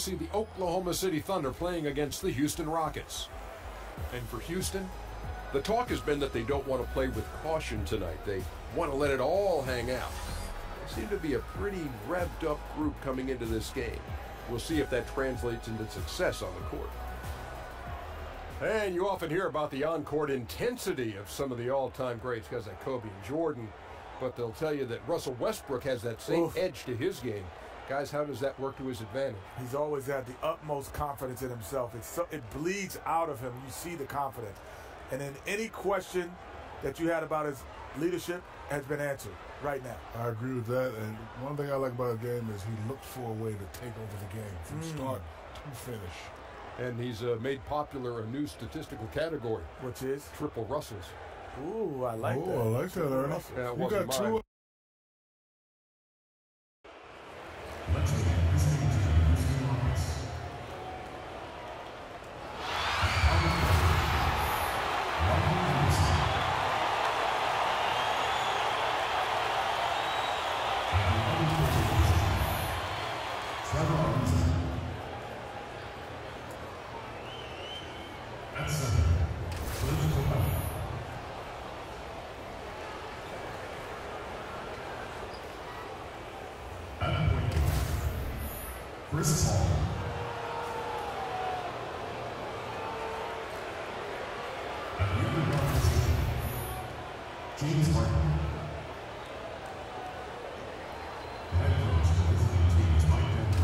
see the Oklahoma City Thunder playing against the Houston Rockets. And for Houston, the talk has been that they don't want to play with caution tonight. They want to let it all hang out. They seem to be a pretty revved up group coming into this game. We'll see if that translates into success on the court. And you often hear about the on-court intensity of some of the all-time greats, guys like Kobe and Jordan, but they'll tell you that Russell Westbrook has that same edge to his game. Guys, how does that work to his advantage? He's always had the utmost confidence in himself. It bleeds out of him. You see the confidence. And then any question that you had about his leadership has been answered right now. I agree with that. And one thing I like about his game is he looks for a way to take over the game from start to finish. And he's made popular a new statistical category. Which is? Triple Russells. Ooh, I like that. Oh, I like that, Ernest. Yeah, it you wasn't got mine. two. Chris Paul. At the other guard position, James Harden. The head coach of the visiting team is Mike D'Antoni.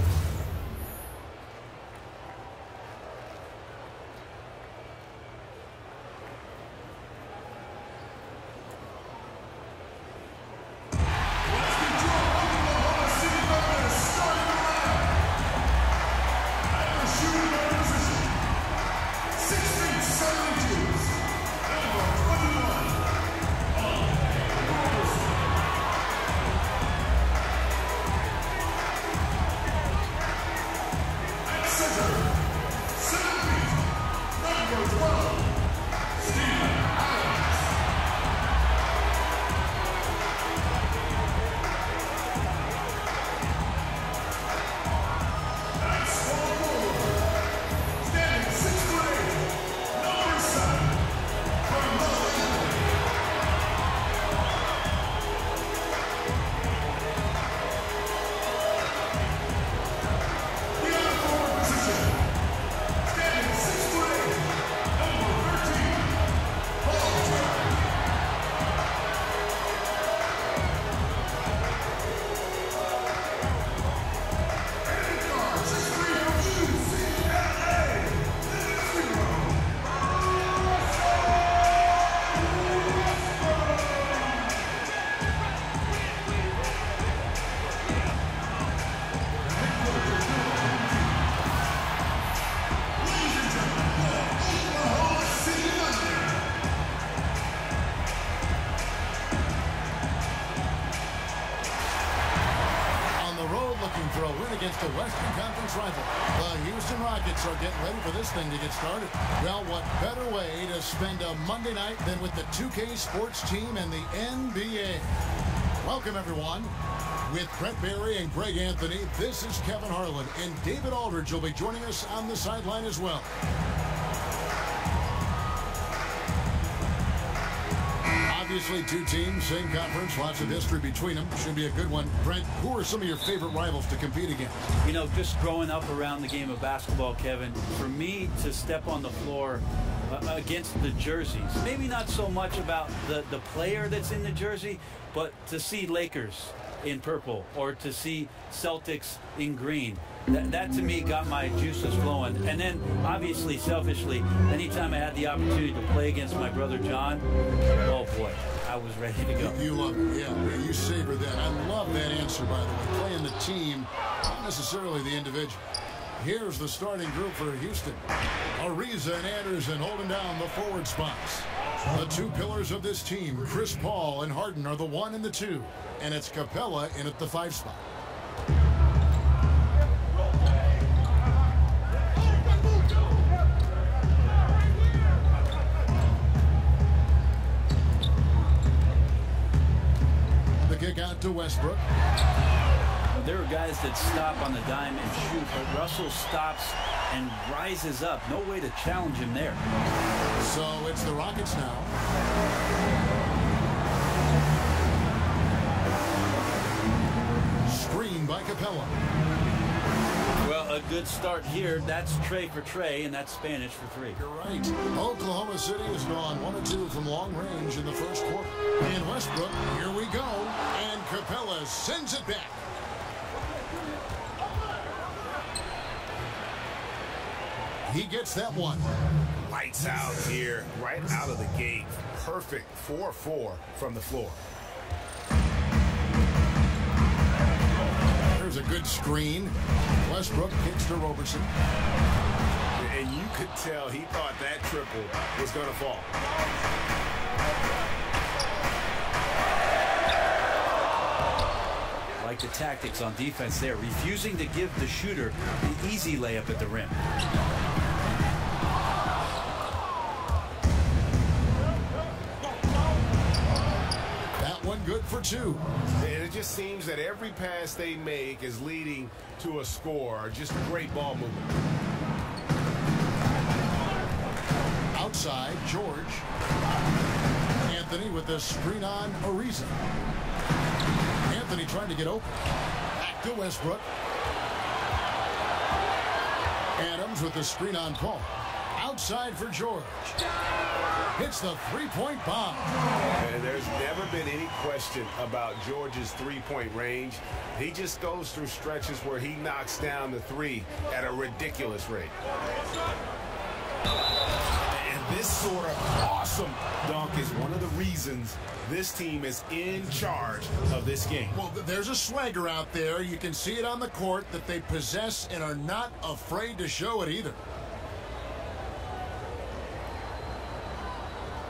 For a win against the Western Conference rival, the Houston Rockets are getting ready for this thing to get started. Well, what better way to spend a Monday night than with the 2K Sports team and the NBA? Welcome, everyone. With Brent Barry and Greg Anthony, this is Kevin Harlan, and David Aldridge will be joining us on the sideline as well. Obviously, two teams, same conference, lots of history between them. Should be a good one. Brent, who are some of your favorite rivals to compete against? You know, just growing up around the game of basketball, Kevin, for me to step on the floor against the jerseys, maybe not so much about the player that's in the jersey, but to see Lakers in purple or to see Celtics in green. That to me got my juices flowing. And then obviously selfishly, anytime I had the opportunity to play against my brother John, oh boy, I was ready to go. You love it, yeah, you savor that. I love that answer, by the way, playing the team, not necessarily the individual. Here's the starting group for Houston. Ariza and Anderson holding down the forward spots. The two pillars of this team, Chris Paul and Harden, are the 1 and the 2. And it's Capella in at the 5 spot. The kick out to Westbrook. there are guys that stop on the dime and shoot, but Russell stops and rises up. No way to challenge him there. So it's the Rockets now. Screen by Capella. Well, a good start here. That's Trey for Trey, and that's Spanish for three. You're right. Oklahoma City has gone 1 of 2 from long range in the first quarter. And Westbrook, here we go. And Capella sends it back. He gets that one. Lights out here, right out of the gate. Perfect 4-4 from the floor. There's a good screen. Westbrook kicks to Roberson. And you could tell he thought that triple was going to fall. Like the tactics on defense there, refusing to give the shooter the easy layup at the rim. That one good for 2. And it just seems that every pass they make is leading to a score. Just great ball movement. Outside, George. Anthony with the screen on Ariza. Anthony trying to get open. Back to Westbrook. Adams with the screen on Paul. Outside for George. Hits the three-point bomb. And there's never been any question about George's three-point range. He just goes through stretches where he knocks down the three at a ridiculous rate. And this sort of awesome dunk is one of the reasons this team is in charge of this game. Well, there's a swagger out there. You can see it on the court that they possess and are not afraid to show it either.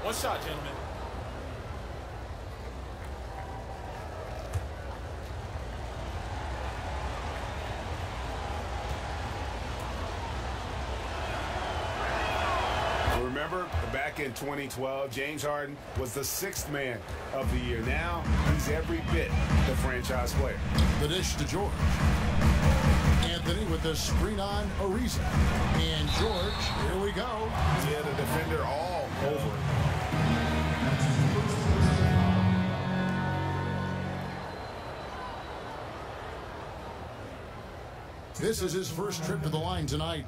One shot, gentlemen. Remember, back in 2012, James Harden was the 6th man of the year. Now, he's every bit the franchise player. The dish to George. Anthony with the screen on Ariza. And George, here we go. Yeah, the defender all over it. This is his first trip to the line tonight.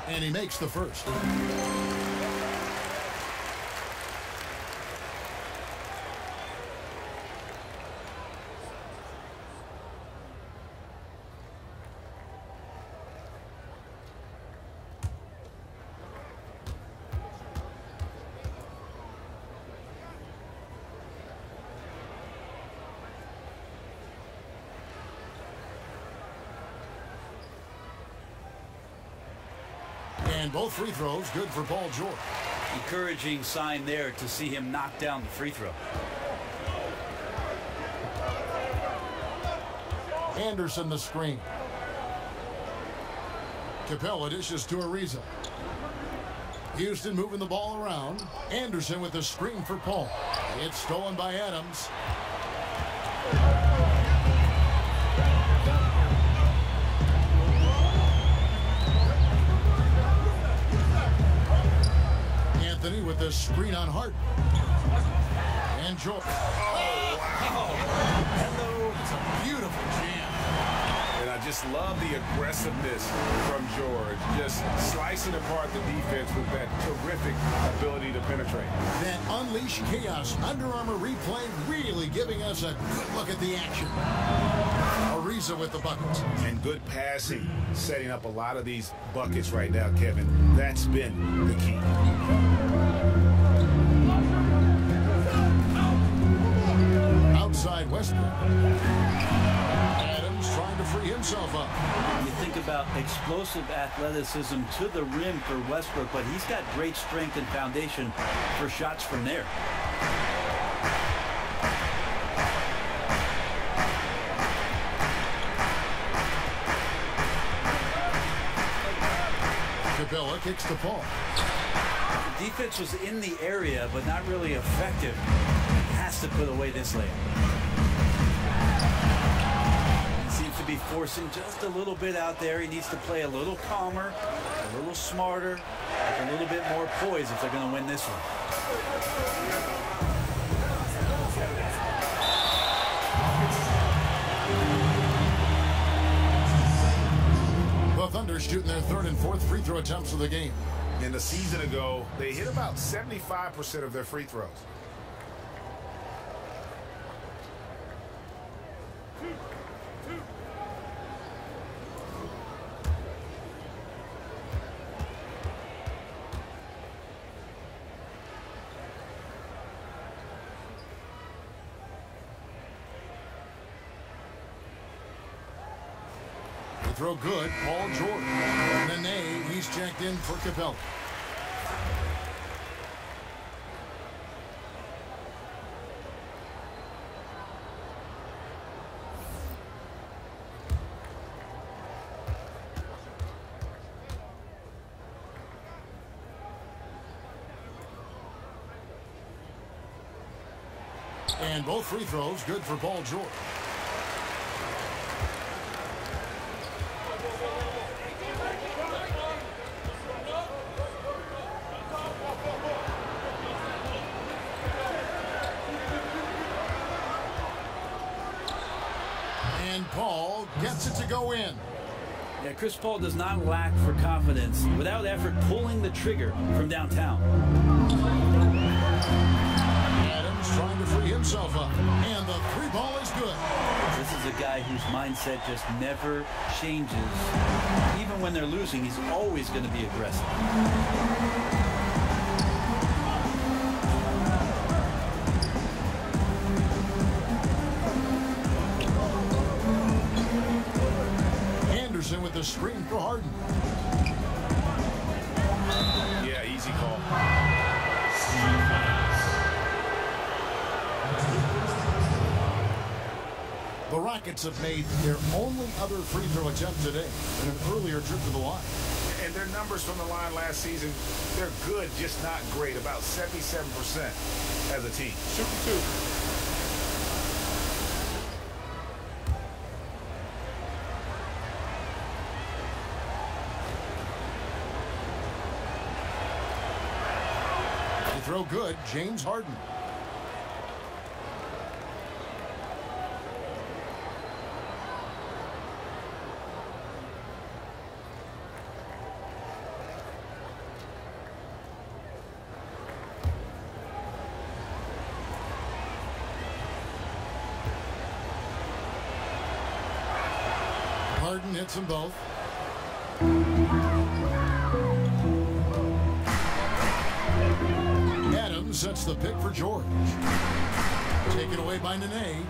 And he makes the first. And both free throws good for Paul George. Encouraging sign there to see him knock down the free throw. Anderson the screen. Capella dishes to Ariza. Houston moving the ball around. Anderson with the screen for Paul. It's stolen by Adams. Anthony with the screen on Hart. And George. Oh, wow. Hello. It's a beautiful jam. And I just love the aggressiveness from George. Just slicing apart the defense with that terrific ability to penetrate. That unleash chaos Under Armour replay really giving us a good look at the action. Ariza with the buckets. And good passing, setting up a lot of these buckets right now, Kevin. That's been the key. Outside Westbrook. Adams trying to free himself up. You think about explosive athleticism to the rim for Westbrook, but he's got great strength and foundation for shots from there. Cabela kicks the ball. The defense was in the area, but not really effective. Has to put away this layup. He seems to be forcing just a little bit out there. He needs to play a little calmer, a little smarter, with a little bit more poise if they're going to win this one. The Thunder shooting their third and fourth free throw attempts of the game. In the season ago, they hit about 75% of their free throws. The throw good, Paul George. Nene, he's checked in for Cabela. And both free throws good for Paul George. And Paul gets it to go in. Yeah, Chris Paul does not lack for confidence. Without effort, pulling the trigger from downtown. Adams trying to free himself up. And the three ball is good. This is a guy whose mindset just never changes. Even when they're losing, he's always going to be aggressive. With the screen for Harden. Yeah, easy call. The Rockets have made their only other free throw attempt today in an earlier trip to the line. And their numbers from the line last season, they're good, just not great. About 77% as a team. Shooting two. Throw good, James Harden. Harden hits them both. Adams sets the pick for George. Taken away by Nene.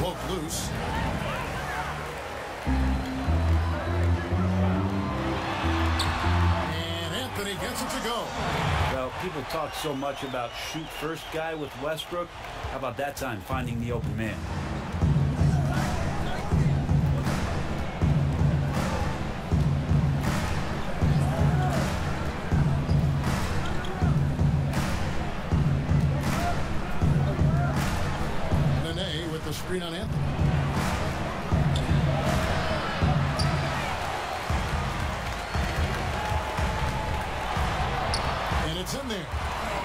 Woke loose. And Anthony gets it to go. Well, people talk so much about shoot first guy with Westbrook. How about that time finding the open man? Screen on Anthony. And it's in there.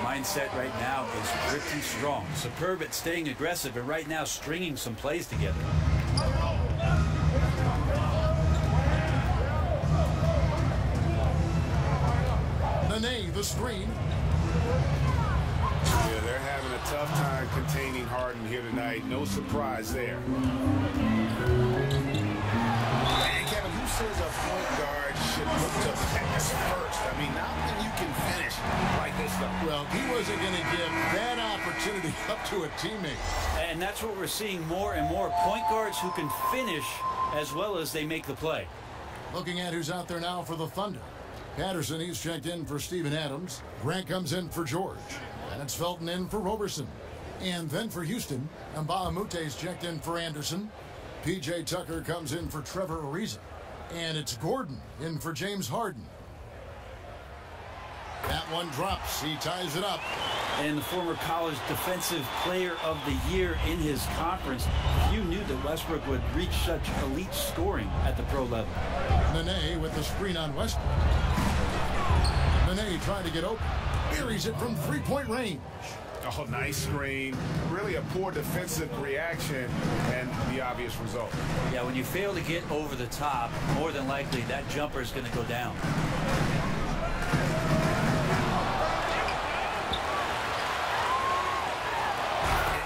Mindset right now is pretty strong. Superb at staying aggressive and right now stringing some plays together. Nene, the screen. Yeah, they're having a tough time containing Harden here tonight. No surprise there. And Kevin, who says a point guard should look to pass first. I mean, not when you can finish like this, though. Well, he wasn't going to give that opportunity up to a teammate. And that's what we're seeing more and more. Point guards who can finish as well as they make the play. Looking at who's out there now for the Thunder. Patterson, he's checked in for Steven Adams. Grant comes in for George. And it's Felton in for Roberson. And then for Houston, Mbah-a-Moute's checked in for Anderson. P.J. Tucker comes in for Trevor Ariza. And it's Gordon in for James Harden. That one drops. He ties it up. And the former college defensive player of the year in his conference. Few knew that Westbrook would reach such elite scoring at the pro level. Nene with the screen on Westbrook. Nene trying to get open. Buries it from three-point range. Oh, nice screen. Really a poor defensive reaction and the obvious result. Yeah, when you fail to get over the top, more than likely that jumper is going to go down.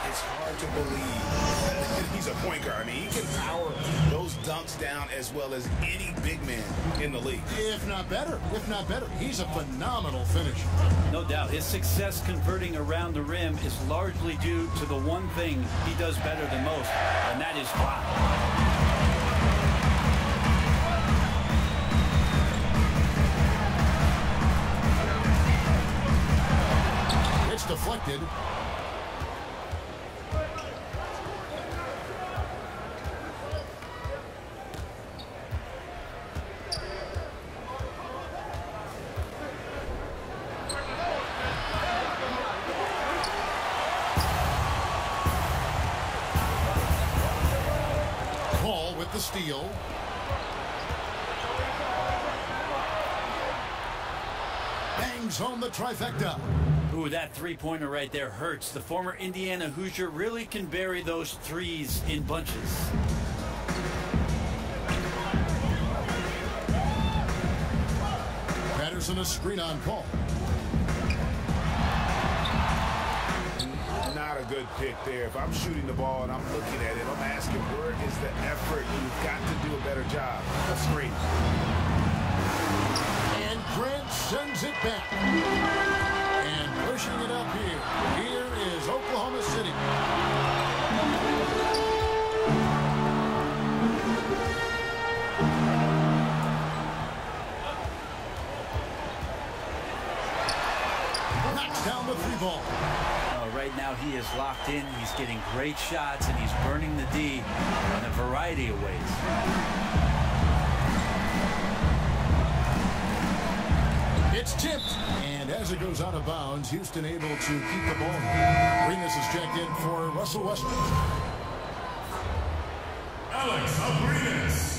It's hard to believe he's a point guard. I mean, he can power those dunks down as well as any big man in the league. If not better. If not better. He's a phenomenal finisher. No doubt. His success converting around the rim is largely due to the one thing he does better than most, and that is fly. It's deflected. The steal. Bangs home the trifecta. Ooh, that three-pointer right there hurts. The former Indiana Hoosier really can bury those threes in bunches. Patterson a screen on call. Not a good pick there. If I'm shooting the ball and I'm looking at it, I'm asking, where is the effort? You've got to do a better job of screening. And Grant sends it back. And pushing it up here. Here is Oklahoma City. Knocks down the three ball. Right now he is locked in. He's getting great shots, and he's burning the D in a variety of ways. It's tipped. And as it goes out of bounds, Houston able to keep the ball. Arenas is checked in for Russell Westbrook. Alex Arenas.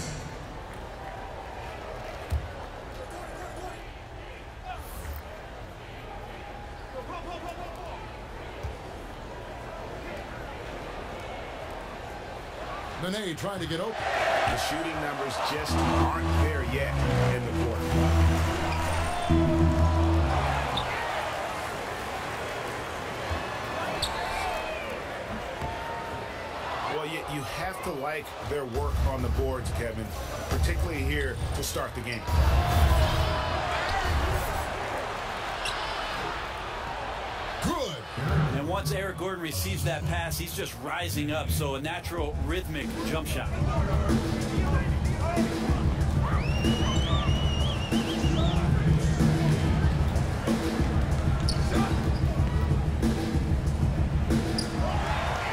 Nene trying to get open. The shooting numbers just aren't there yet in the court. Well, you have to like their work on the boards, Kevin, particularly here to start the game. Good. And once Eric Gordon receives that pass, he's just rising up, so a natural rhythmic jump shot.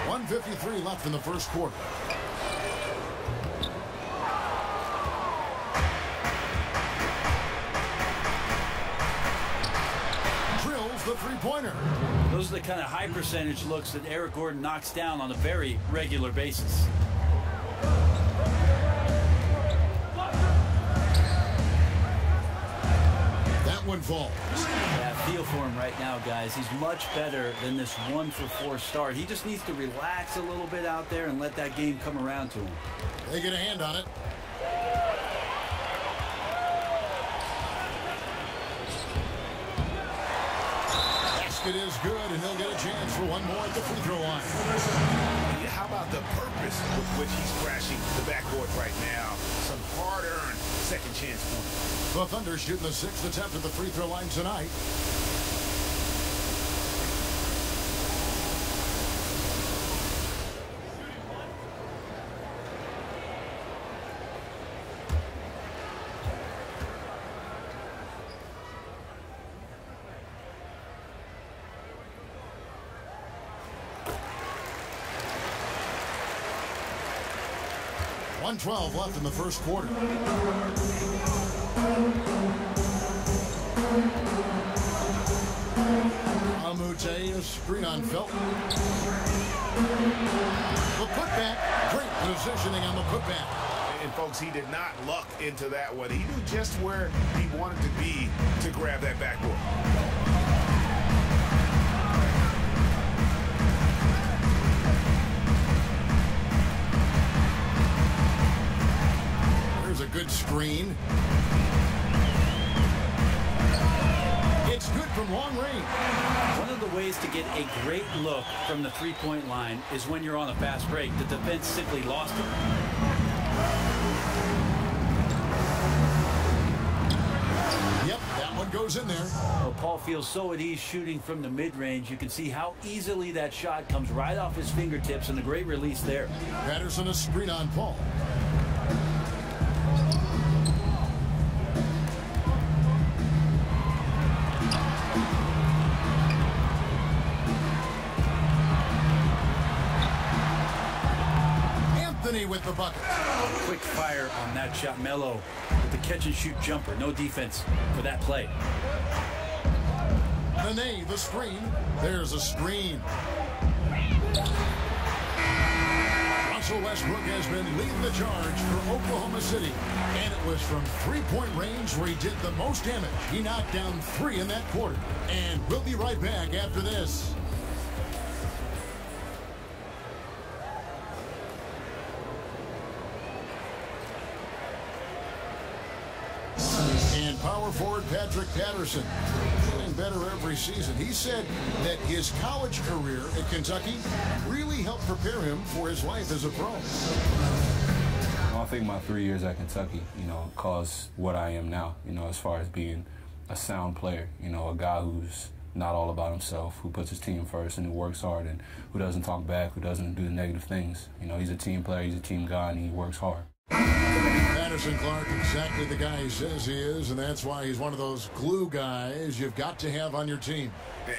.153 left in the first quarter. Drills the three-pointer. Those are the kind of high percentage looks that Eric Gordon knocks down on a very regular basis. That one falls. Yeah, feel for him right now, guys. He's much better than this 1-for-4 start. He just needs to relax a little bit out there and let that game come around to him. They get a hand on it. Basket is good, and he'll get a chance for one more at the free throw line. how about the purpose with which he's crashing the backboard right now? Some hard-earned second chance points. The Thunder shooting the 6th attempt at the free throw line tonight. .12 left in the first quarter. Amute, a screen on Felton. The putback, great positioning on the putback. And folks, he did not luck into that one. He knew just where he wanted to be to grab that backboard. A good screen. It's good from long range. One of the ways to get a great look from the three-point line is when you're on a fast break. The defense simply lost it. Yep, that one goes in there. Well, Paul feels so at ease shooting from the mid-range. You can see how easily that shot comes right off his fingertips, and a great release there. Patterson, a screen on Paul. With the bucket. Quick fire on that shot. Melo with the catch-and-shoot jumper. No defense for that play. Nene, the screen. There's a screen. Russell Westbrook has been leading the charge for Oklahoma City. And it was from three-point range where he did the most damage. He knocked down 3 in that quarter. And we'll be right back after this. Power forward Patrick Patterson, getting better every season. He said that his college career at Kentucky really helped prepare him for his life as a pro. I think my 3 years at Kentucky, caused what I am now, as far as being a sound player, a guy who's not all about himself, who puts his team first and who works hard and who doesn't talk back, who doesn't do the negative things. He's a team player, he's a team guy, and he works hard. Patterson Clark, exactly the guy he says he is, and that's why he's one of those glue guys you've got to have on your team.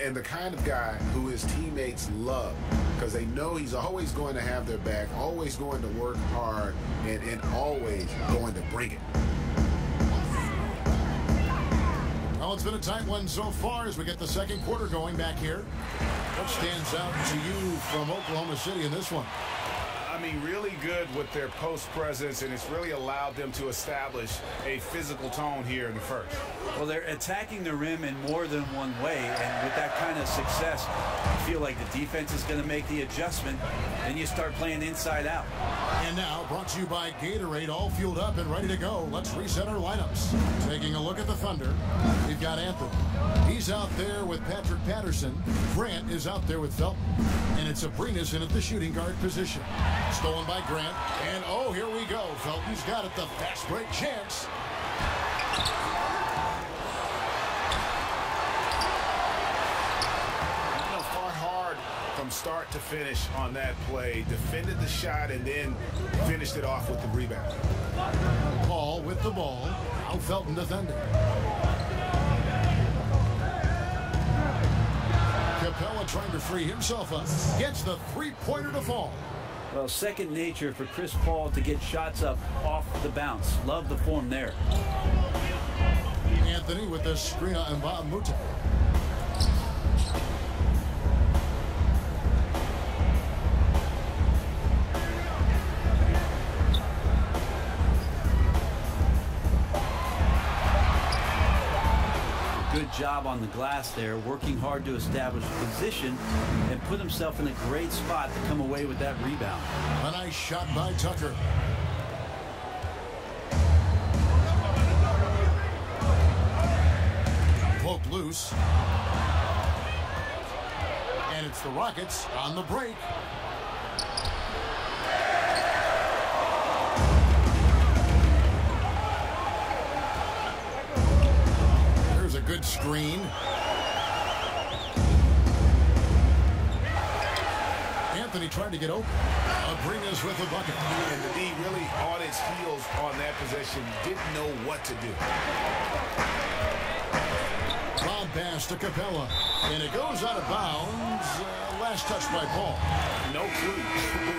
And the kind of guy who his teammates love, because they know he's always going to have their back, always going to work hard, and always going to bring it. Well, it's been a tight one so far as we get the second quarter going back here. What stands out to you from Oklahoma City in this one? I mean, really good with their post presence, and it's really allowed them to establish a physical tone here in the first. Well, they're attacking the rim in more than one way, and with that kind of success, you feel like the defense is going to make the adjustment, and you start playing inside out. And now, brought to you by Gatorade, all fueled up and ready to go. Let's reset our lineups. Taking a look at the Thunder, we've got Anthony. He's out there with Patrick Patterson. Grant is out there with Felton. And it's Abrinas in at the shooting guard position. Stolen by Grant. And, oh, here we go. Felton's got it, the fast break chance. Fought hard from start to finish on that play. Defended the shot and then finished it off with the rebound. Paul with the ball. Now Felton defending. Capella trying to free himself up. Gets the three-pointer to fall. Well, second nature for Chris Paul to get shots up off the bounce. Love the form there. Anthony with the screen on Mbamute. Good job on the glass there, working hard to establish position and put himself in a great spot to come away with that rebound. A nice shot by Tucker. Poked loose. And it's the Rockets on the break. screen. Anthony tried to get open. Abrines with the bucket. And the D really on its heels on that possession. Didn't know what to do. Lob pass to Capella. And it goes out of bounds. Last touch by Paul. No clue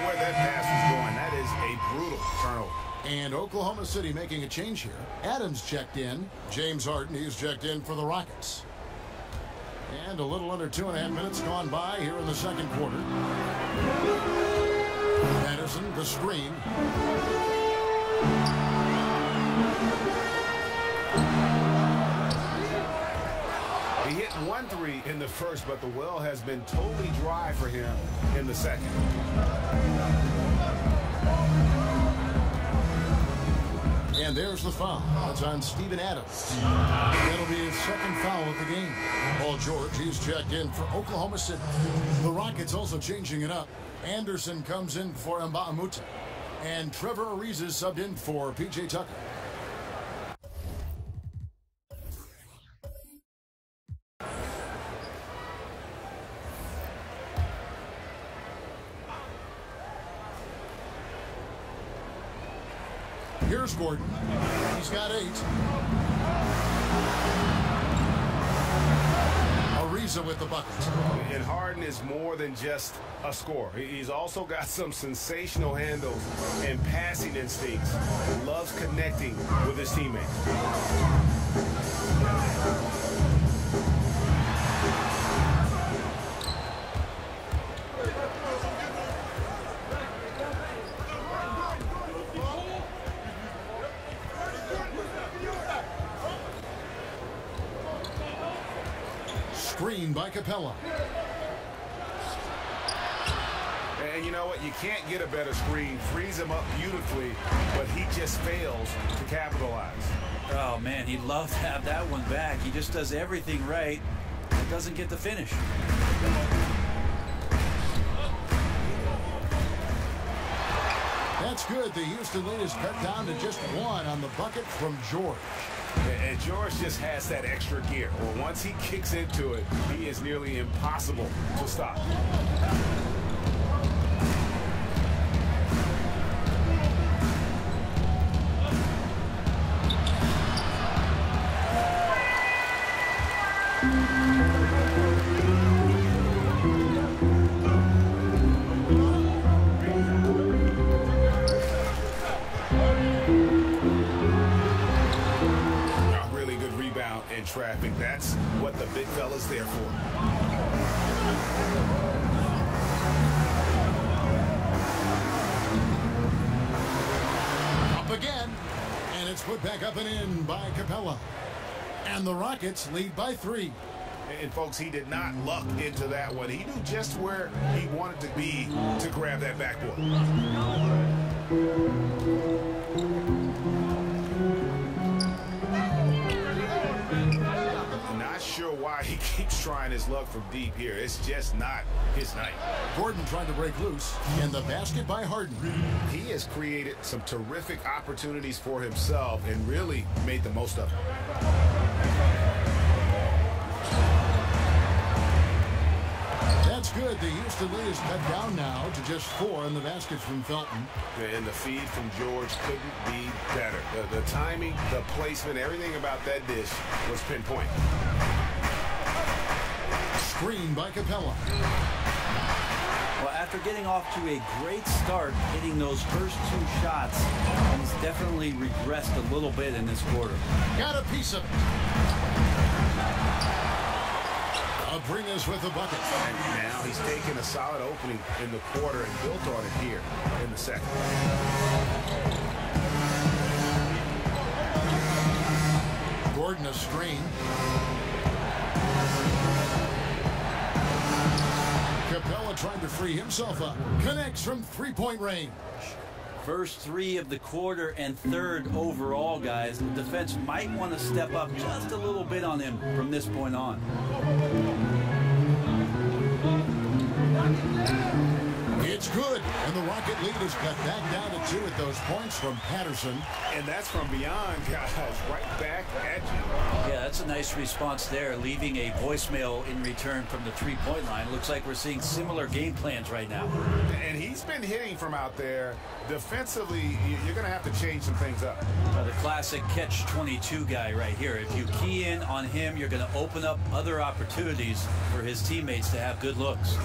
where that pass was going. That is a brutal turnover. And Oklahoma City making a change here. Adams checked in. James Harden, he's checked in for the Rockets. And a little under 2.5 minutes gone by here in the second quarter. Patterson, the screen. He hit 1 3 in the first, but the well has been totally dry for him in the second. And there's the foul. That's on Steven Adams. That'll be his second foul of the game. Paul George, he's checked in for Oklahoma City. The Rockets also changing it up. Anderson comes in for Mbah-a-Moute. And Trevor Ariza is subbed in for P.J. Tucker. Here's Gordon. He's got 8. Ariza with the bucket. And Harden is more than just a scorer. He's also got some sensational handles and passing instincts. Loves connecting with his teammates. Screen by Capella. And you know what? You can't get a better screen. Frees him up beautifully, but he just fails to capitalize. Oh, man, he'd love to have that one back. He just does everything right and doesn't get the finish. That's good. The Houston lead is cut down to just 1 on the bucket from George. And George just has that extra gear. Well, once he kicks into it, he is nearly impossible to stop. Traffic. That's what the big fella's there for. Up again, and it's put back up and in by Capella. And the Rockets lead by 3. And folks, he did not luck into that one. He knew just where he wanted to be to grab that backboard. Sure why he keeps trying his luck from deep here. It's just not his night. Gordon trying to break loose, and the basket by Harden. He has created some terrific opportunities for himself and really made the most of it. That's good. The Houston lead is cut down now to just 4 in the baskets from Felton. And the feed from George couldn't be better. The timing, the placement, everything about that dish was pinpoint. Screen by Capella. Well, after getting off to a great start, hitting those first 2 shots, he's definitely regressed a little bit in this quarter. Got a piece of it. Abrines with the bucket. And now he's taken a solid opening in the quarter and built on it here in the second. Gordon a screen. Capella trying to free himself up. Connects from 3-point range. First 3 of the quarter and 3rd overall, guys. The defense might want to step up just a little bit on him from this point on. It's good, And the Rocket lead is cut back down to 2 at those points from Patterson. And that's from beyond, guys, right back at you. Yeah, that's a nice response there, leaving a voicemail in return from the three-point line. Looks like we're seeing similar game plans right now. And he's been hitting from out there. Defensively, you're going to have to change some things up. The classic catch-22 guy right here. If you key in on him, you're going to open up other opportunities for his teammates to have good looks.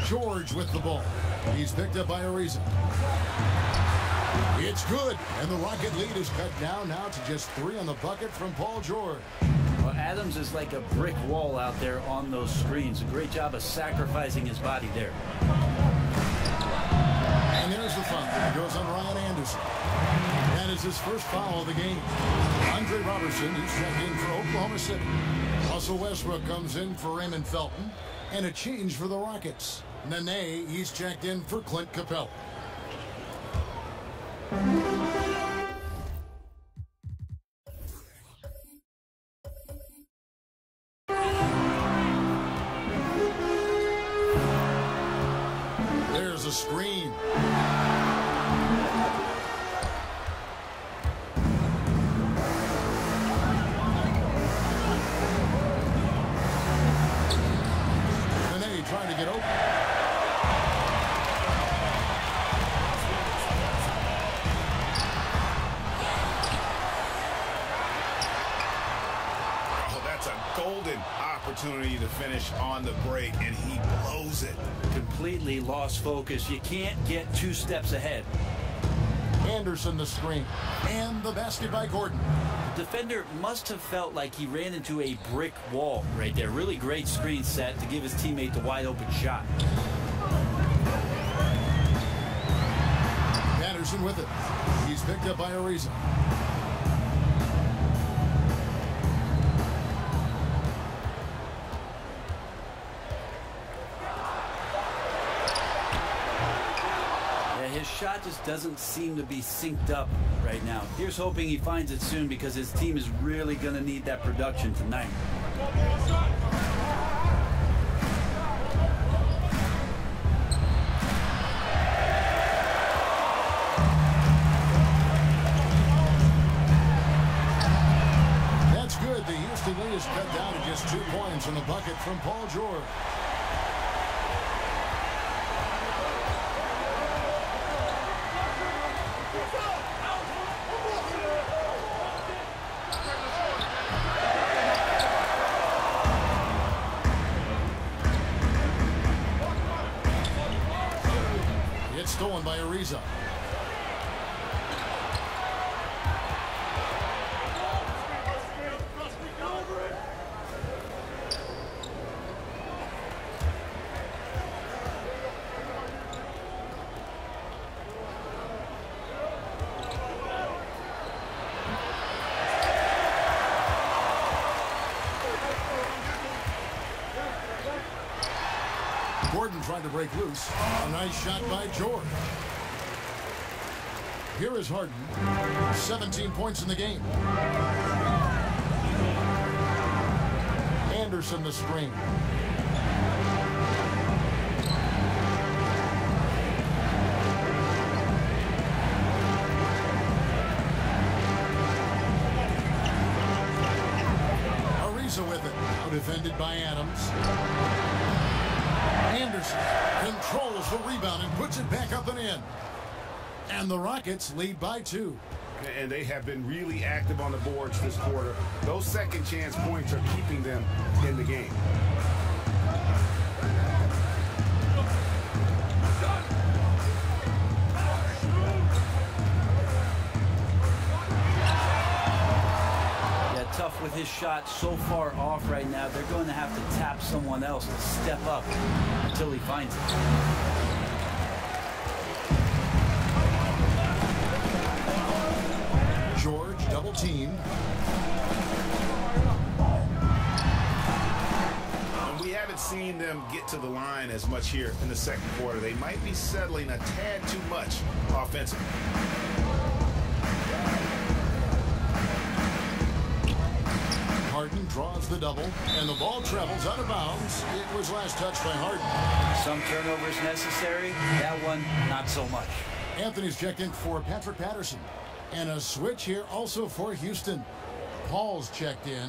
George with the ball. He's picked up by Ariza. It's good, and the Rocket lead is cut down now to just 3 on the bucket from Paul George. Well, Adams is like a brick wall out there on those screens. A great job of sacrificing his body there. And there's the foul. It goes on Ryan Anderson. That is his first foul of the game. Andre Robertson, he's checked in for Oklahoma City. Russell Westbrook comes in for Raymond Felton. And a change for the Rockets. Nene, he's checked in for Clint Capella. There's a screen. Trying to get open. Oh, that's a golden opportunity to finish on the break, and he blows it. Completely lost focus. You can't get 2 steps ahead. Anderson the screen. And the basket by Gordon. The defender must have felt like he ran into a brick wall right there. Really great screen set to give his teammate the wide open shot. Patterson with it. He's picked up by Ariza. His shot just doesn't seem to be synced up right now. Here's hoping he finds it soon because his team is really going to need that production tonight. That's good. The Houston lead is cut down to just 2 points on the bucket from Paul George. Stolen by Ariza. Gordon trying to break loose. A nice shot by George. Here is Harden. 17 points in the game. Anderson the screen. Ariza with it. Now defended by Adams. Anderson controls the rebound and puts it back up and in. And the Rockets lead by 2. And they have been really active on the boards this quarter. Those second chance points are keeping them in the game. Tough with his shot so far off right now. They're going to have to tap someone else to step up until he finds it. George double team. And we haven't seen them get to the line as much here in the second quarter. They might be settling a tad too much offensively. Harden draws the double, and the ball travels out of bounds. It was last touched by Harden. Some turnovers necessary. That one, not so much. Anthony's checked in for Patrick Patterson. And a switch here also for Houston. Paul's checked in.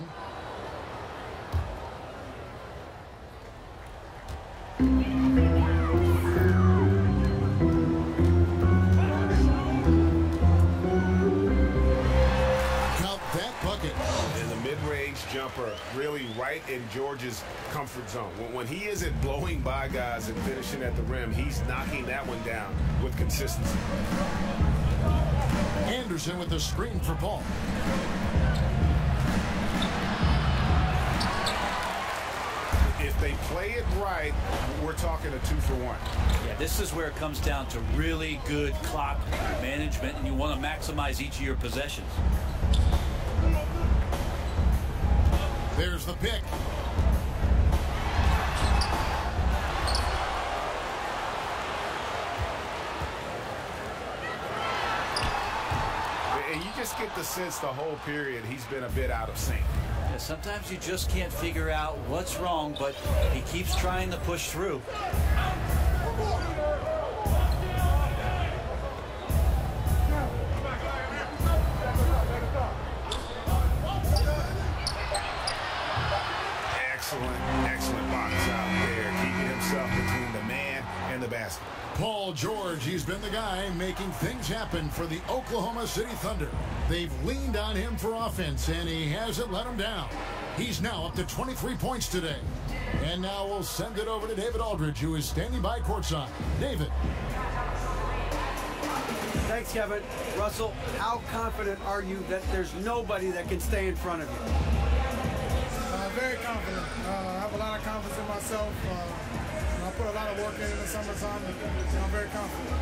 Jumper really right in George's comfort zone. When he isn't blowing by guys and finishing at the rim, he's knocking that one down with consistency. Anderson with the screen for Paul. If they play it right, we're talking a 2-for-1. Yeah, this is where it comes down to really good clock management, and you want to maximize each of your possessions. There's the pick. And you just get the sense the whole period he's been a bit out of sync. Yeah, sometimes you just can't figure out what's wrong, but he keeps trying to push through. Excellent box out there, keeping himself between the man and the basket. Paul George, he's been the guy making things happen for the Oklahoma City Thunder. They've leaned on him for offense, and he hasn't let them down. He's now up to 23 points today. And now we'll send it over to David Aldridge, who is standing by courtside. David. Thanks, Kevin. Russell, how confident are you that there's nobody that can stay in front of you? Very confident. I have a lot of confidence in myself. I put a lot of work in the summertime, and I'm very confident.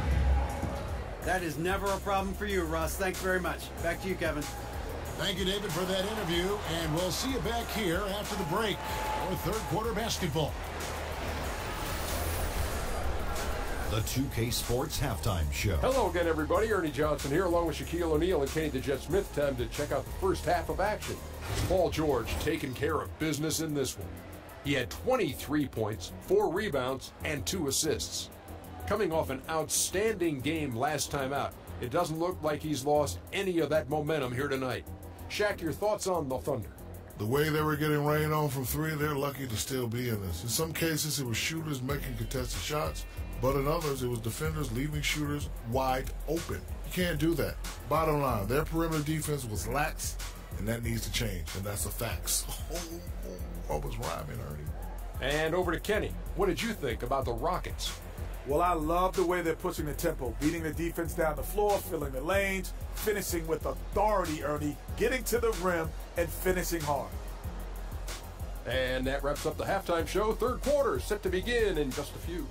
That is never a problem for you, Russ. Thanks very much. Back to you, Kevin. Thank you, David, for that interview, and we'll see you back here after the break for third quarter basketball. The 2K Sports Halftime Show. Hello again, everybody. Ernie Johnson here, along with Shaquille O'Neal and Kenny the Jet Smith. Time to check out the first half of action. Paul George taking care of business in this one. He had 23 points, 4 rebounds, and 2 assists. Coming off an outstanding game last time out, it doesn't look like he's lost any of that momentum here tonight. Shaq, your thoughts on the Thunder? The way they were getting rain on from three, they're lucky to still be in this. In some cases, it was shooters making contested shots, but in others, it was defenders leaving shooters wide open. You can't do that. Bottom line, their perimeter defense was lax, and that needs to change, and that's a fact. What was rhyming, Ernie? And over to Kenny. What did you think about the Rockets? Well, I love the way they're pushing the tempo, beating the defense down the floor, filling the lanes, finishing with authority, Ernie, getting to the rim and finishing hard. And that wraps up the halftime show. Third quarter set to begin in just a few.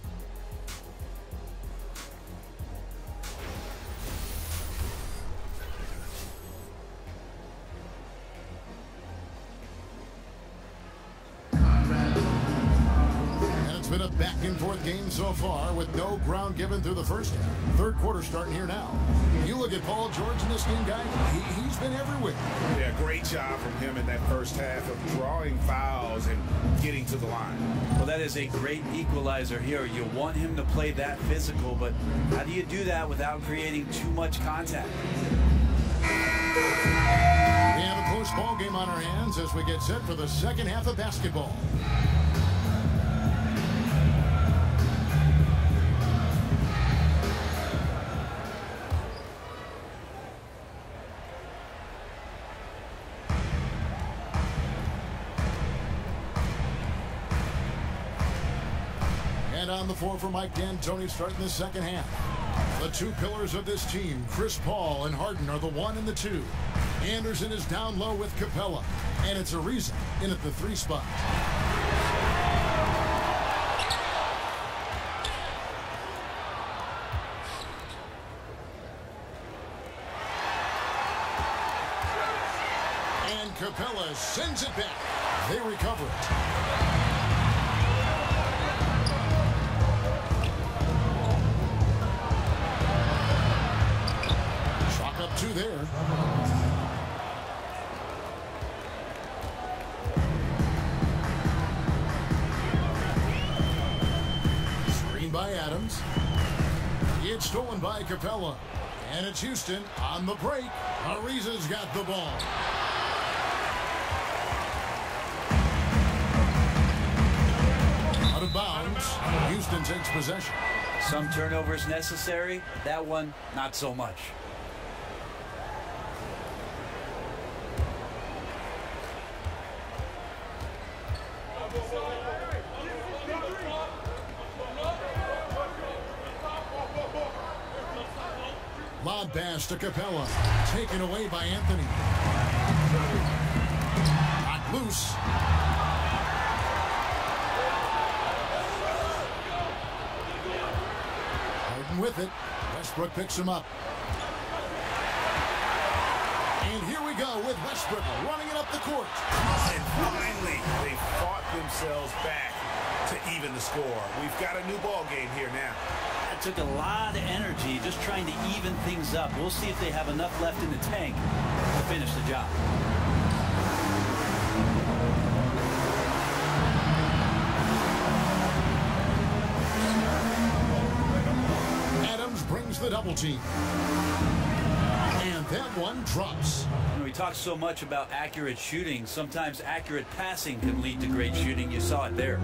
Been a back-and-forth game so far with no ground given through the first half. Third quarter starting here now. You look at Paul George in this game, guy, he's been everywhere. Yeah, great job from him in that first half of drawing fouls and getting to the line. Well, that is a great equalizer here. You want him to play that physical, but how do you do that without creating too much contact? We have a close ball game on our hands as we get set for the second half of basketball. And on the floor for Mike D'Antoni starting the second half. The two pillars of this team, Chris Paul and Harden, are the 1 and the 2. Anderson is down low with Capella, and it's Ariza in at the 3 spot. And Capella sends it back. They recover it. Two there. bounds. It's stolen by Capella. And it's Houston on the break. Ariza's got the ball. Out of bounds. Houston takes possession. Some turnovers necessary. That one, not so much. Lob pass to Capella. Taken away by Anthony. Knocked loose. Harden with it. Westbrook picks him up. And here we go with Westbrook running it up the court. And finally, they fought themselves back to even the score. We've got a new ball game here now. That took a lot of energy just trying to even things up. We'll see if they have enough left in the tank to finish the job. Adams brings the double team. And that one drops. You know, we talk so much about accurate shooting. Sometimes accurate passing can lead to great shooting. You saw it there.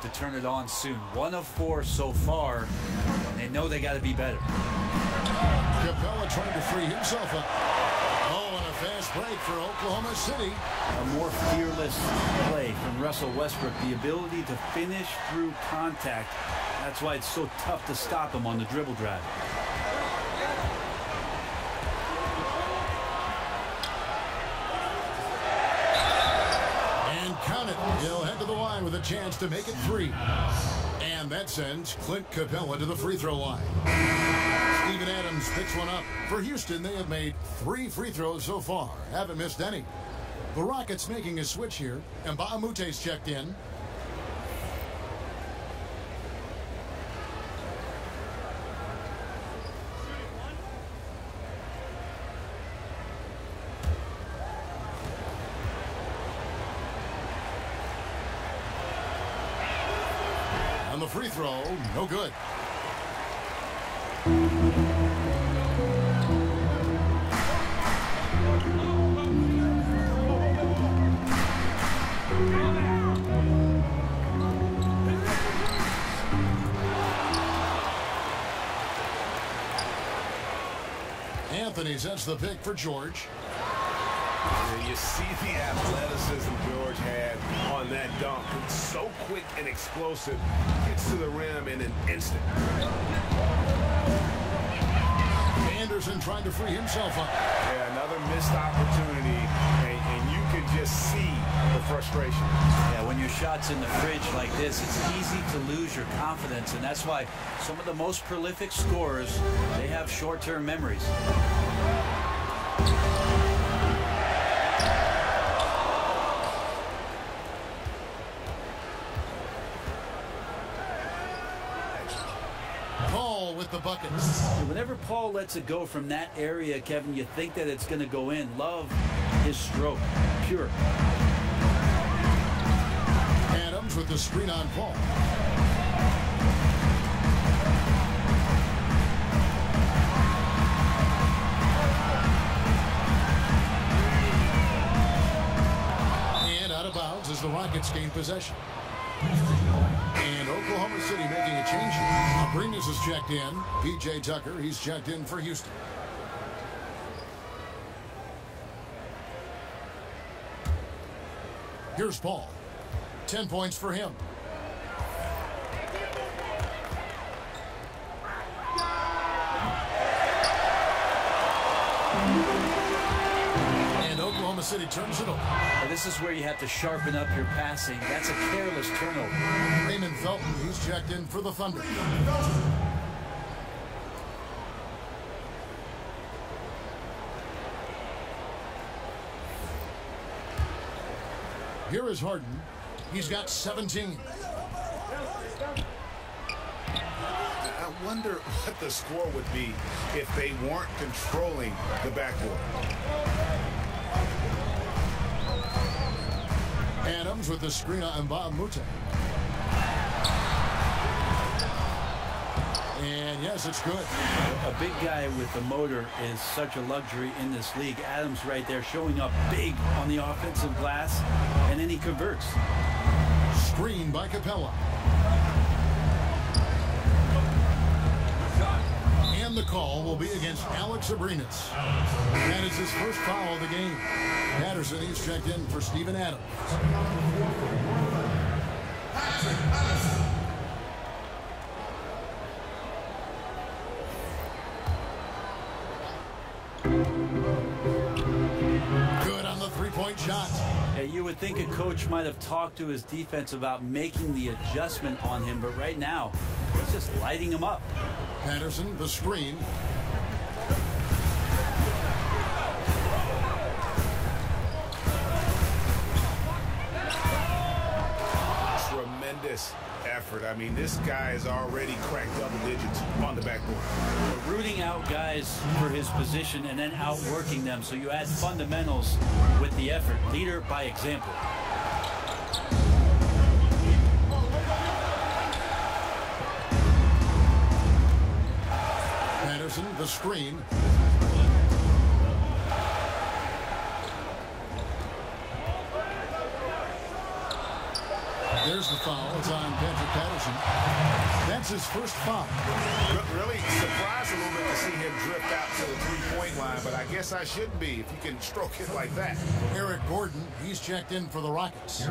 To turn it on soon. 1 of 4 so far. They know they got to be better. Capella trying to free himself up. Oh, and a fast break for Oklahoma City. A more fearless play from Russell Westbrook. The ability to finish through contact. That's why it's so tough to stop him on the dribble drive. Count it. He'll head to the line with a chance to make it 3. And that sends Clint Capella to the free throw line. Steven Adams picks one up. For Houston, they have made 3 free throws so far. Haven't missed any. The Rockets making a switch here. And Mbah a Moute's checked in. The free throw, no good. Anthony sets the pick for George. You see the athleticism George had on that dunk. It's so quick and explosive. Gets to the rim in an instant. Anderson trying to free himself up. Yeah, another missed opportunity, and you can just see the frustration. Yeah, when your shot's in the fridge like this, it's easy to lose your confidence, and that's why some of the most prolific scorers, they have short-term memories. With the bucket. Whenever Paul lets it go from that area, Kevin, you think that it's going to go in. Love his stroke. Pure. Adams with the screen on Paul. And out of bounds as the Rockets gain possession. And Oklahoma City making a change here. Abrines is checked in. P.J. Tucker, he's checked in for Houston. Here's Paul. 10 points for him. And Oklahoma City turns it over. Now, this is where you have to sharpen up your passing. That's a careless turnover. Raymond Felton, he's checked in for the Thunder. Here is Harden. He's got 17. I wonder what the score would be if they weren't controlling the backboard. Adams with the screen on Mbah a Moute. And yes, it's good. A big guy with the motor is such a luxury in this league. Adams right there showing up big on the offensive glass, and then he converts. Screen by Capella. And the call will be against Alex Abrines. That is his first foul of the game. Patterson, he's checked in for Steven Adams. Good on the three-point shot. Yeah, you would think a coach might have talked to his defense about making the adjustment on him, but right now, he's just lighting him up. Patterson, the screen. Tremendous effort. I mean, this guy has already cracked double digits on the backboard. Rooting out guys for his position and then outworking them, so you add fundamentals with the effort. Leader by example. Patterson, the screen. There's the foul. It's on Patrick Patterson. That's his first foul. Really surprised a little bit to see him drift out to the three-point line, but I guess I shouldn't be if you can stroke it like that. Eric Gordon, he's checked in for the Rockets.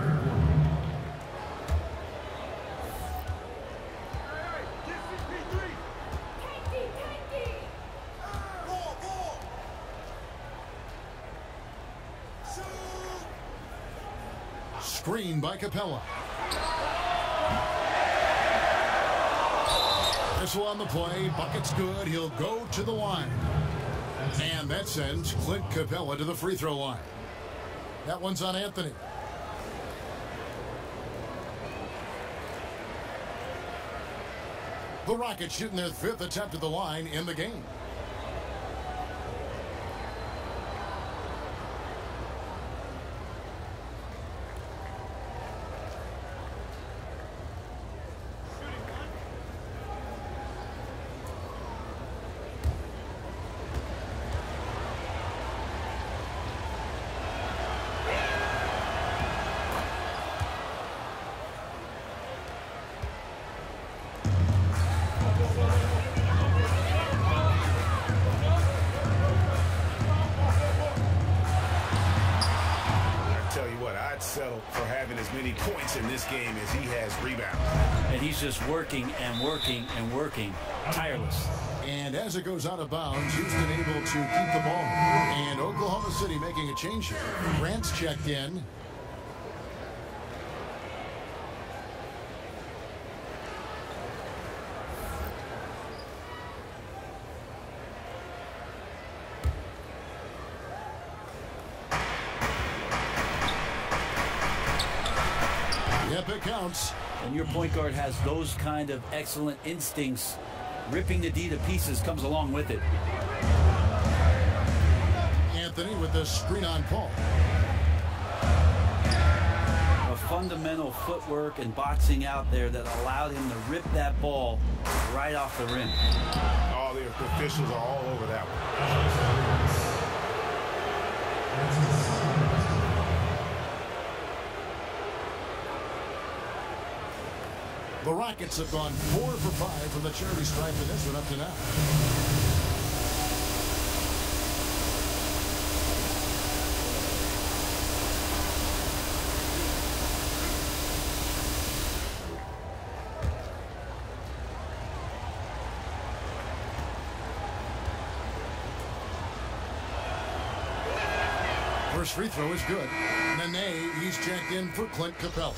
Screen by Capella. Whistle on the play. Bucket's good. He'll go to the line. And that sends Clint Capella to the free throw line. That one's on Anthony. The Rockets shooting their 5th attempt at the line in the game. Settle for having as many points in this game as he has rebounds. And he's just working and working and working, tireless. And as it goes out of bounds, Houston able to keep the ball. And Oklahoma City making a change here. Grant's checked in. It counts. And your point guard has those kind of excellent instincts. Ripping the D to pieces comes along with it. Anthony with the screen on Paul. A fundamental footwork and boxing out there that allowed him to rip that ball right off the rim. All the officials are all over that one. The Rockets have gone 4 for 5 from the charity stripe in this one up to now. First free throw is good. Nene, he's checked in for Clint Capella.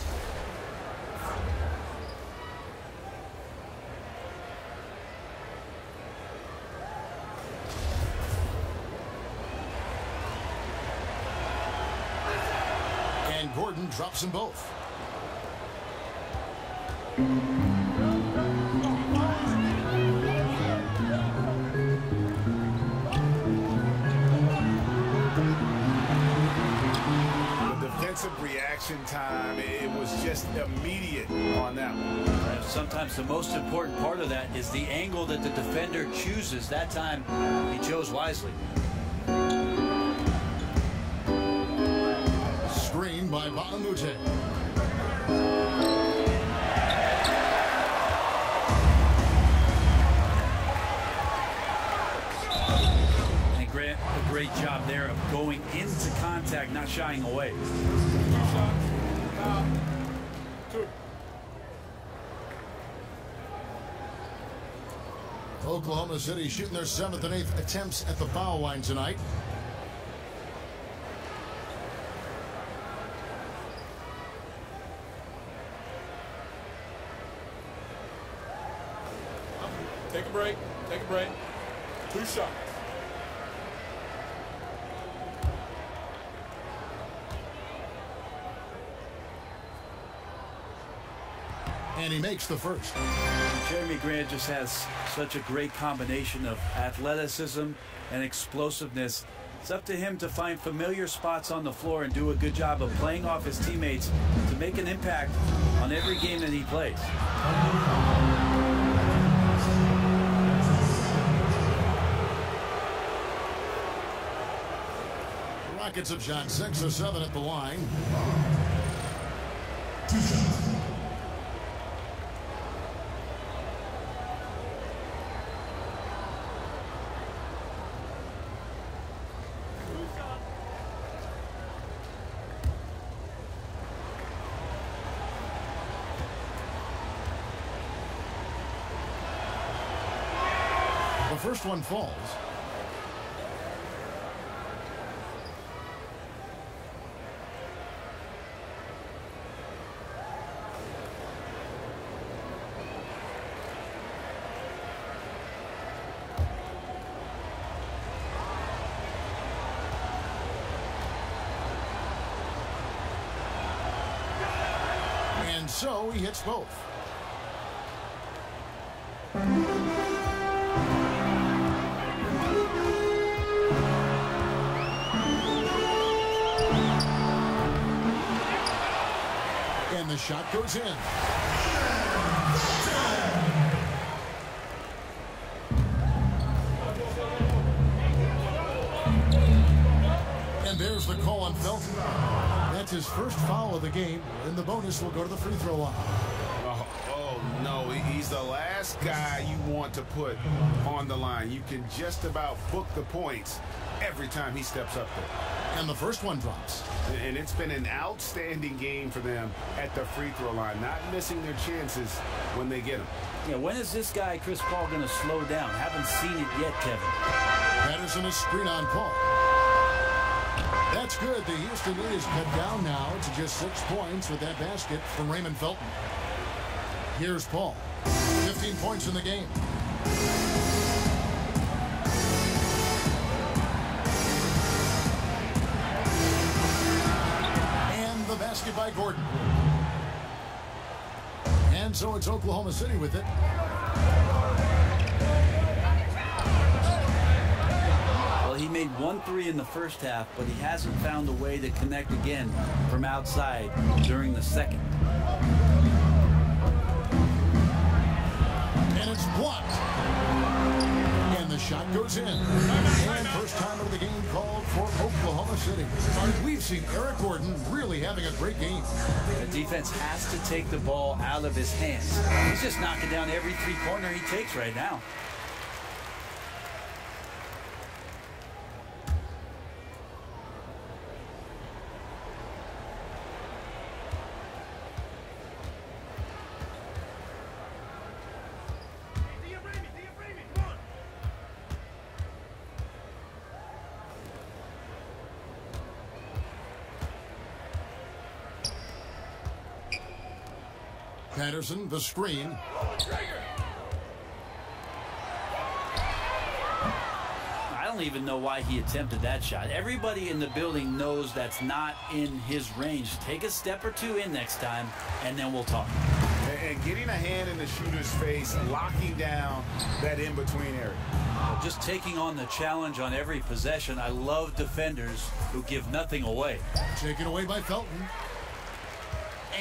Gordon drops them both. Defensive reaction time, it was just immediate on that one. Sometimes the most important part of that is the angle that the defender chooses. That time, he chose wisely. Screen by Baamute. And Grant, a great job there of going into contact, not shying away. Oklahoma City shooting their 7th and 8th attempts at the foul line tonight. Take a break. Take a break. 2 shots. And he makes the first. Jeremy Grant just has such a great combination of athleticism and explosiveness. It's up to him to find familiar spots on the floor and do a good job of playing off his teammates to make an impact on every game that he plays. The Rockets have shot 6 or 7 at the line. 2 shots. The first one falls. And so he hits both. And the shot goes in. And there's the call on Felton. That's his first foul of the game, and the bonus will go to the free throw line. Oh, no, he's the last guy you want to put on the line. You can just about book the points every time he steps up there. And the first one drops. And it's been an outstanding game for them at the free throw line, not missing their chances when they get them. Yeah, when is this guy, Chris Paul, going to slow down? Haven't seen it yet, Kevin. Patterson is screen on Paul. That's good. The Houston lead is cut down now to just 6 points with that basket from Raymond Felton. Here's Paul. 15 points in the game. And the basket by Gordon. And so it's Oklahoma City with it. He made 1 3 in the first half, but he hasn't found a way to connect again from outside during the second. And it's blocked. And the shot goes in. And first time of the game called for Oklahoma City. We've seen Eric Gordon really having a great game. The defense has to take the ball out of his hands. He's just knocking down every three-pointer he takes right now. Patterson, the screen. I don't don't even know why he attempted that shot. Everybody in the building knows that's not in his range. Take a step or two in next time, and then we'll talk. And getting a hand in the shooter's face, locking down that in-between area. Just taking on the challenge on every possession. I love defenders who give nothing away. Taken away by Felton.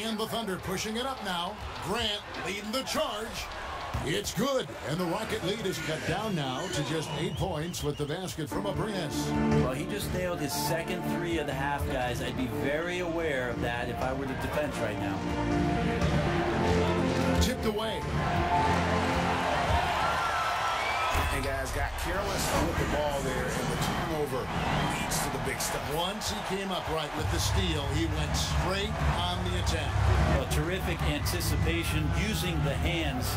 And the Thunder pushing it up now. Grant leading the charge. It's good. And the Rocket lead is cut down now to just 8 points with the basket from Abrines. Well, he just nailed his second three of the half, guys. I'd be very aware of that if I were the defense right now. Tipped away. And guys got careless with the ball there, and the turnover leads to the big stuff. Once he came up right with the steal, he went straight on the attack. Well, terrific anticipation using the hands.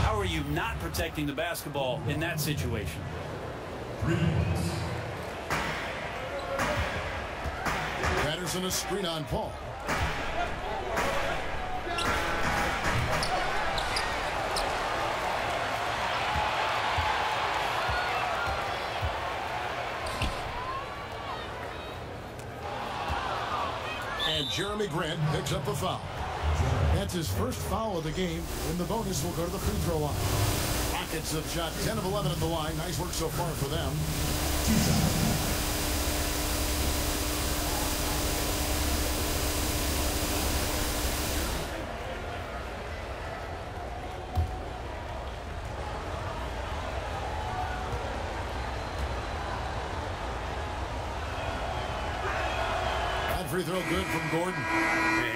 How are you not protecting the basketball in that situation? Patterson a screen on Paul. And Jeremy Grant picks up the foul. That's his first foul of the game, and the bonus will go to the free throw line. Rockets have shot 10 of 11 at the line. Nice work so far for them. Free throw good from Gordon.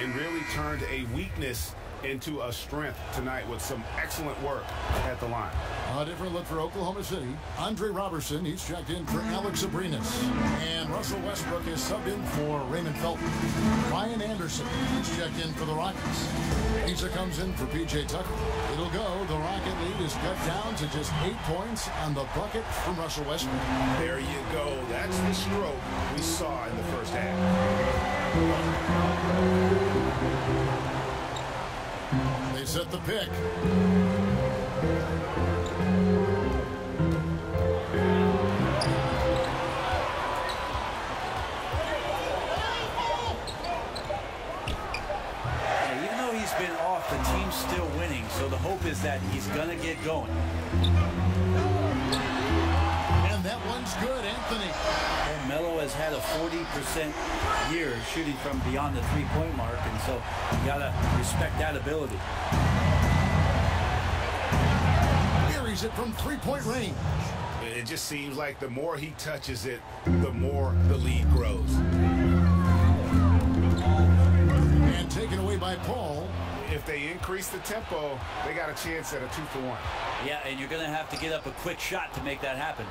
And really turned a weakness into a strength tonight with some excellent work at the line. A different look for Oklahoma City. Andre Robertson, he's checked in for Alex Abrines. And Russell Westbrook is subbed in for Raymond Felton. Ryan Anderson, he's checked in for the Rockets. Asa comes in for P.J. Tucker. It'll go. The Rocket lead is cut down to just 8 points on the bucket from Russell Westbrook. There you go. That's the stroke we saw in the first half. They set the pick. Even though he's been off, the team's still winning, so the hope is that he's going to get going. And that one's good, Anthony. Well, Melo has had a 40% year shooting from beyond the three-point mark, and so you got to respect that ability. Buries it from three-point range. It just seems like the more he touches it, the more the lead grows. And taken away by Paul. If they increase the tempo, they got a chance at a 2-for-1. Yeah, and you're going to have to get up a quick shot to make that happen.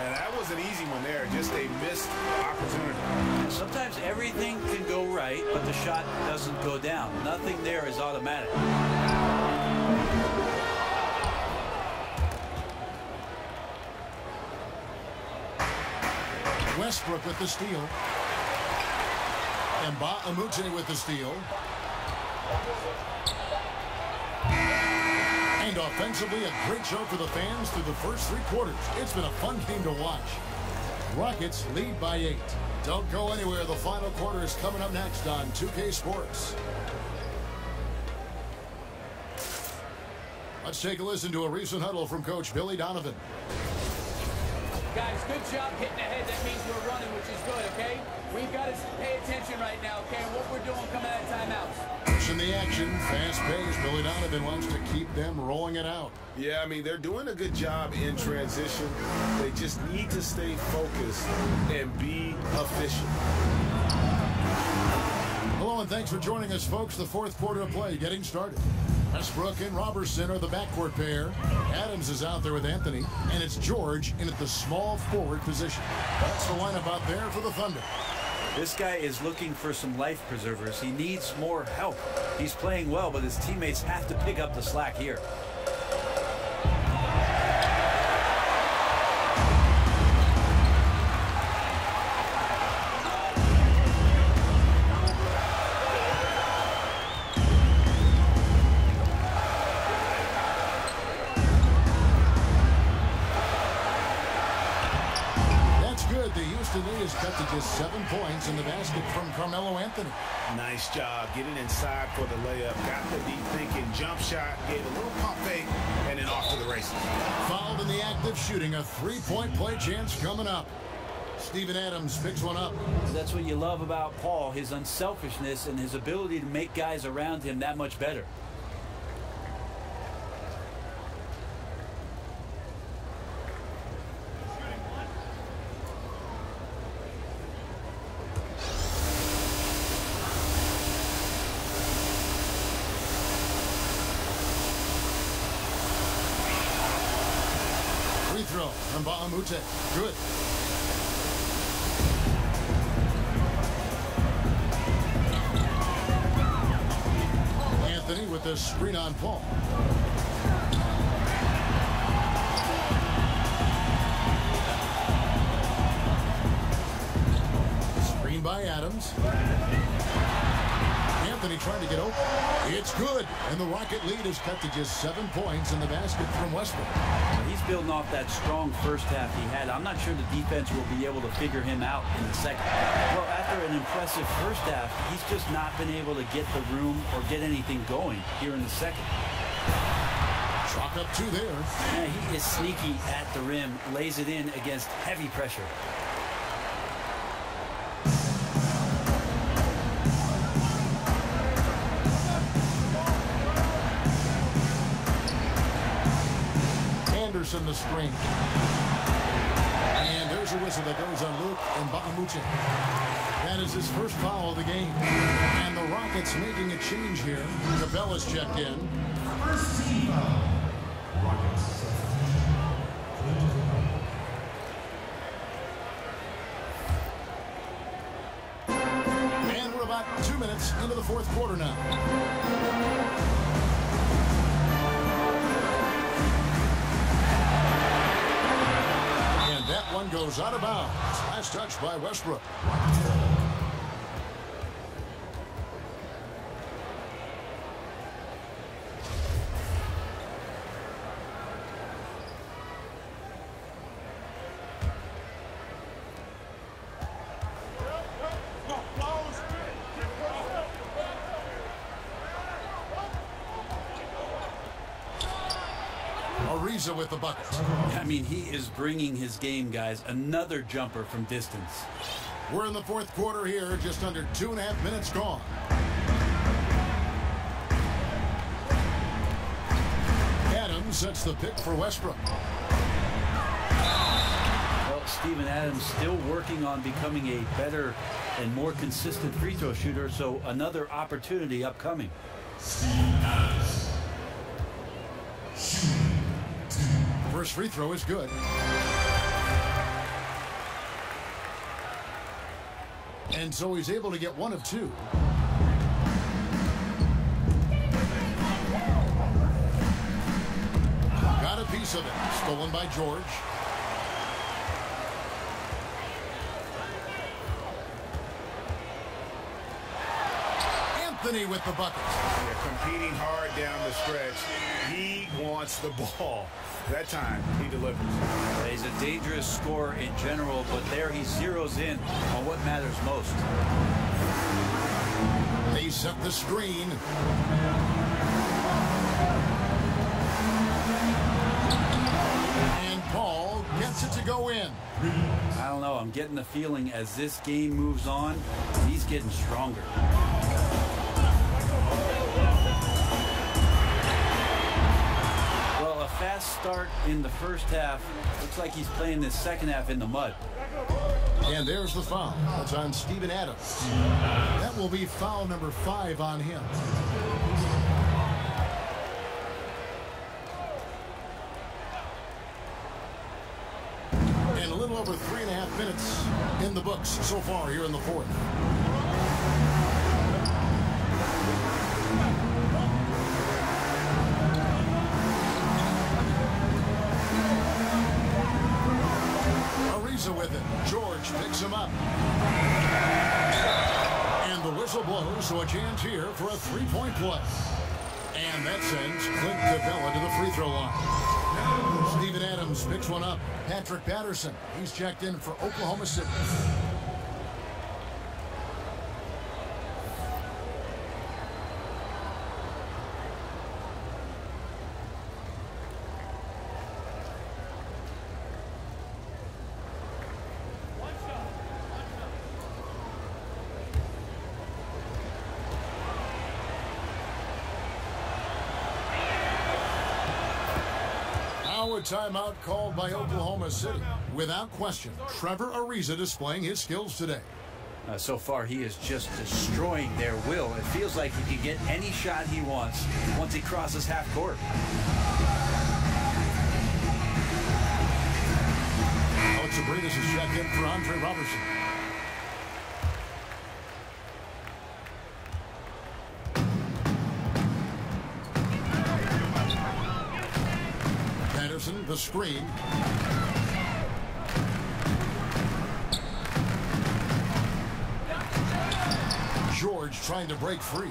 And that was an easy one there, just a missed opportunity. Sometimes everything can go right, but the shot doesn't go down. Nothing there is automatic. Westbrook with the steal. And Ba Amute with the steal. And offensively, a great show for the fans through the first 3 quarters. It's been a fun game to watch. Rockets lead by 8. Don't go anywhere. The final quarter is coming up next on 2K Sports. Let's take a listen to a recent huddle from Coach Billy Donovan. Guys, good job hitting ahead. That means we're running, which is good, okay? We've got to pay attention right now, okay? What we're doing coming out of timeouts. Pushing the action, fast pace. Billy Donovan wants to keep them rolling it out. Yeah, I mean, they're doing a good job in transition. They just need to stay focused and be efficient. Hello, and thanks for joining us, folks. The fourth quarter of play getting started. Westbrook and Robertson are the backcourt pair. Adams is out there with Anthony, and it's George in at the small forward position. That's the lineup out there for the Thunder. This guy is looking for some life preservers. He needs more help. He's playing well, but his teammates have to pick up the slack here. lead is cut to just 7 points in the basket from Carmelo Anthony. Nice job getting inside for the layup. Got the deep thinking jump shot, gave a little pump fake, and then off to the races. Fouled in the act of shooting. A 3-point play chance coming up. Steven Adams picks one up. That's what you love about Paul, his unselfishness and his ability to make guys around him that much better. Free throw from Bahamute. Good. Anthony with the screen on Paul. Screen by Adams. Anthony trying to get open. It's good. And the Rocket lead is cut to just 7 points in the basket from Westbrook. He's building off that strong first half he had. I'm not sure the defense will be able to figure him out in the second. Well, after an impressive first half, he's just not been able to get the room or get anything going here in the second. Chalk up 2 there. Yeah, he is sneaky at the rim, lays it in against heavy pressure. Anderson the screen. And there's a whistle that goes on Luke and Bahamute. That is his first foul of the game. And the Rockets making a change here. Capella's checked in. First team foul. Rockets. And we're about 2 minutes into the fourth quarter now. That one goes out of bounds. Last touch by Westbrook. Ariza with the bucket. I mean, he is bringing his game, guys. Another jumper from distance. We're in the fourth quarter here, just under 2.5 minutes gone. Adams sets the pick for Westbrook. Well, Steven Adams still working on becoming a better and more consistent free throw shooter, so another opportunity upcoming. First free throw is good. And so he's able to get 1 of 2. Got a piece of it. Stolen by George. Anthony with the bucket. They're competing hard down the stretch. He wants the ball. That time, he delivers. He's a dangerous scorer in general, but there he zeroes in on what matters most. They set the screen. And Paul gets it to go in. I don't know. I'm getting the feeling as this game moves on, he's getting stronger. Fast start in the first half. Looks like he's playing this second half in the mud. And there's the foul. That's on Steven Adams. That will be foul number 5 on him. And a little over 3.5 minutes in the books so far here in the fourth. With it. George picks him up. And the whistle blows, so a chance here for a 3-point play. And that sends Clint Capella to the free throw line. Steven Steven Adams picks one up. Patrick Patterson, he's checked in for Oklahoma City. Timeout called by Oklahoma City. Without question, Trevor Ariza displaying his skills today. So far, he is just destroying their will. It feels like he can get any shot he wants once he crosses half court. Alex Abrinas is checked in for Andre Robertson. The screen. George trying to break free.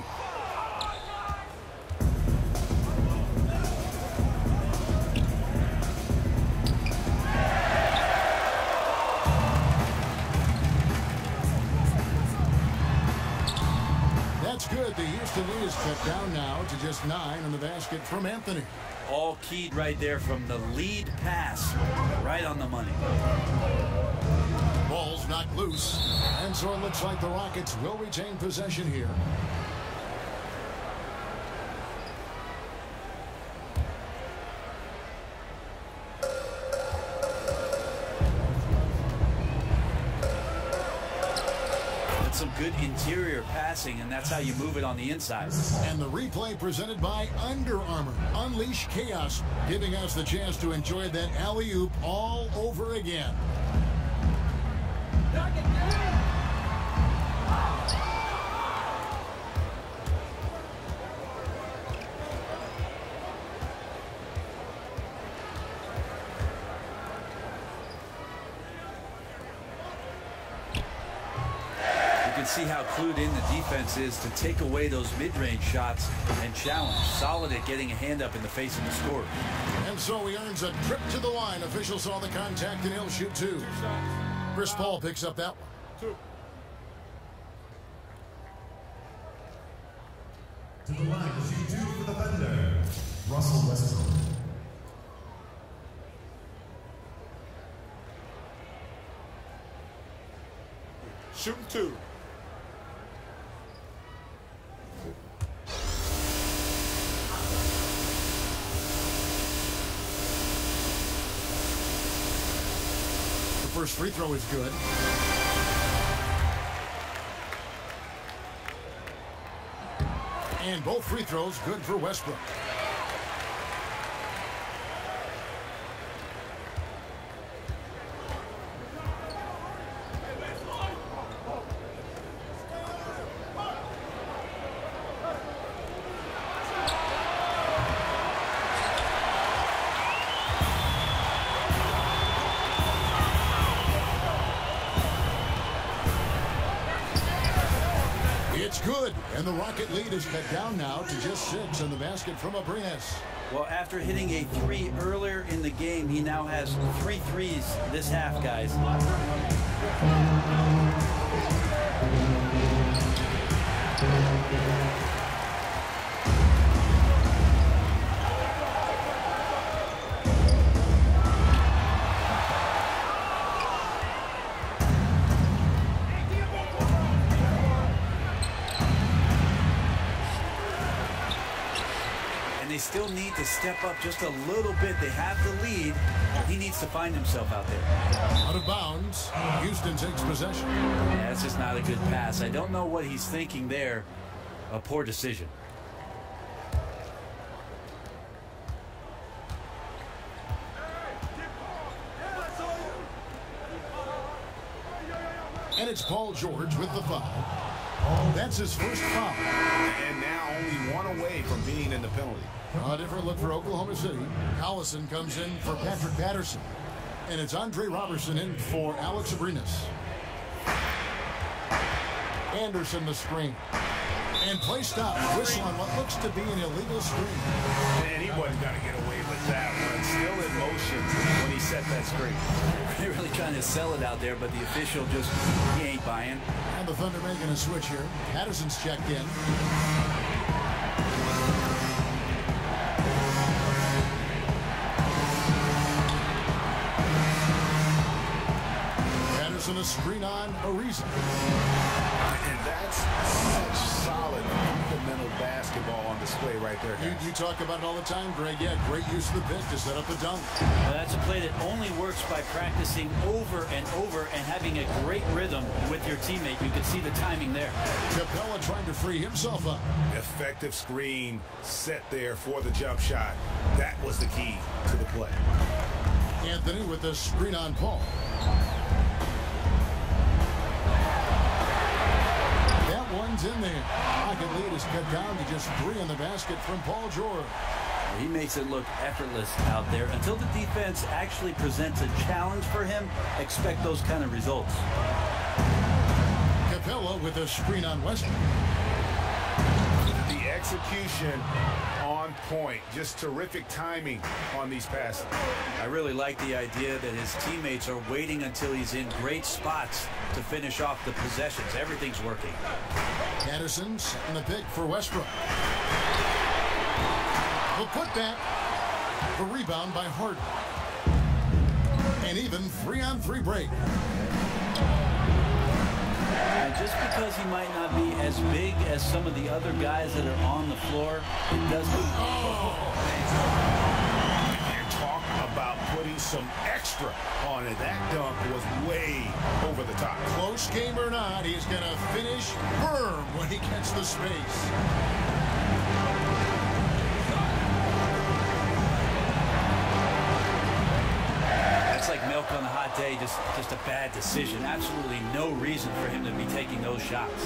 That's good. The Houston lead is cut down now to just 9 on the basket from Anthony. All keyed right there from the lead pass. Right on the money. Ball's knocked loose. And so it looks like the Rockets will retain possession here. Some good interior passing, and that's how you move it on the inside. And the replay presented by Under Armour. Unleash chaos, giving us the chance to enjoy that alley-oop all over again. See how clued in the defense is to take away those mid-range shots and challenge. Solid at getting a hand up in the face of the scorer. And so he earns a trip to the line. Officials saw the contact and he'll shoot 2. Chris Paul picks up that one. 2. To the line to shoot 2 for the Thunder, Russell Westbrook. Shooting 2. First free throw is good. And both free throws good for Westbrook. Good, and the Rocket lead is cut down now to just 6 on the basket from Abrinas. Well, after hitting a 3 earlier in the game, he now has 3 threes this half, guys. Still need to step up just a little bit. They have the lead. He needs to find himself out there. Out of bounds. Houston takes possession. Yeah, that's just not a good pass. I don't know what he's thinking there. A poor decision. And it's Paul George with the foul. That's his first foul. And now only 1 away from being in the penalty. A different look for Oklahoma City. Collison comes in for Patrick Patterson. And it's Andre Robertson in for Alex Abrinas. Anderson the screen. And play stop. Whistle on what looks to be an illegal screen. Man, he wasn't going to get away with that one. Still in motion when he set that screen. You're really trying to sell it out there, but the official just, he ain't buying. And the Thunder making a switch here. Patterson's checked in. Patterson a screen on Ariza. And that's such solid fundamental basketball on display right there, guys. You talk about it all the time, Greg. Yeah, great use of the pitch to set up the dunk. Well, that's a play that only works by practicing over and over and having a great rhythm with your teammate. You can see the timing there. Capella trying to free himself up. Effective screen set there for the jump shot. That was the key to the play. Anthony with the screen on Paul. That one's in there. Pocket lead is cut down to just 3 on the basket from Paul George. He makes it look effortless out there. Until the defense actually presents a challenge for him, expect those kind of results. Capella with a screen on Westbrook. The execution on point. Just terrific timing on these passes. I really like the idea that his teammates are waiting until he's in great spots to finish off the possessions. Everything's working. Patterson's in the pick for Westbrook. The putback. The rebound by Harden. And even 3-on-3 break. And just because he might not be as big as some of the other guys that are on the floor, it doesn't. And talk about putting some extra on it. That dunk was way over the top. Close game or not, he's going to finish firm when he gets the space. That's like milk on a hot day, just a bad decision. Absolutely no reason for him to be taking those shots.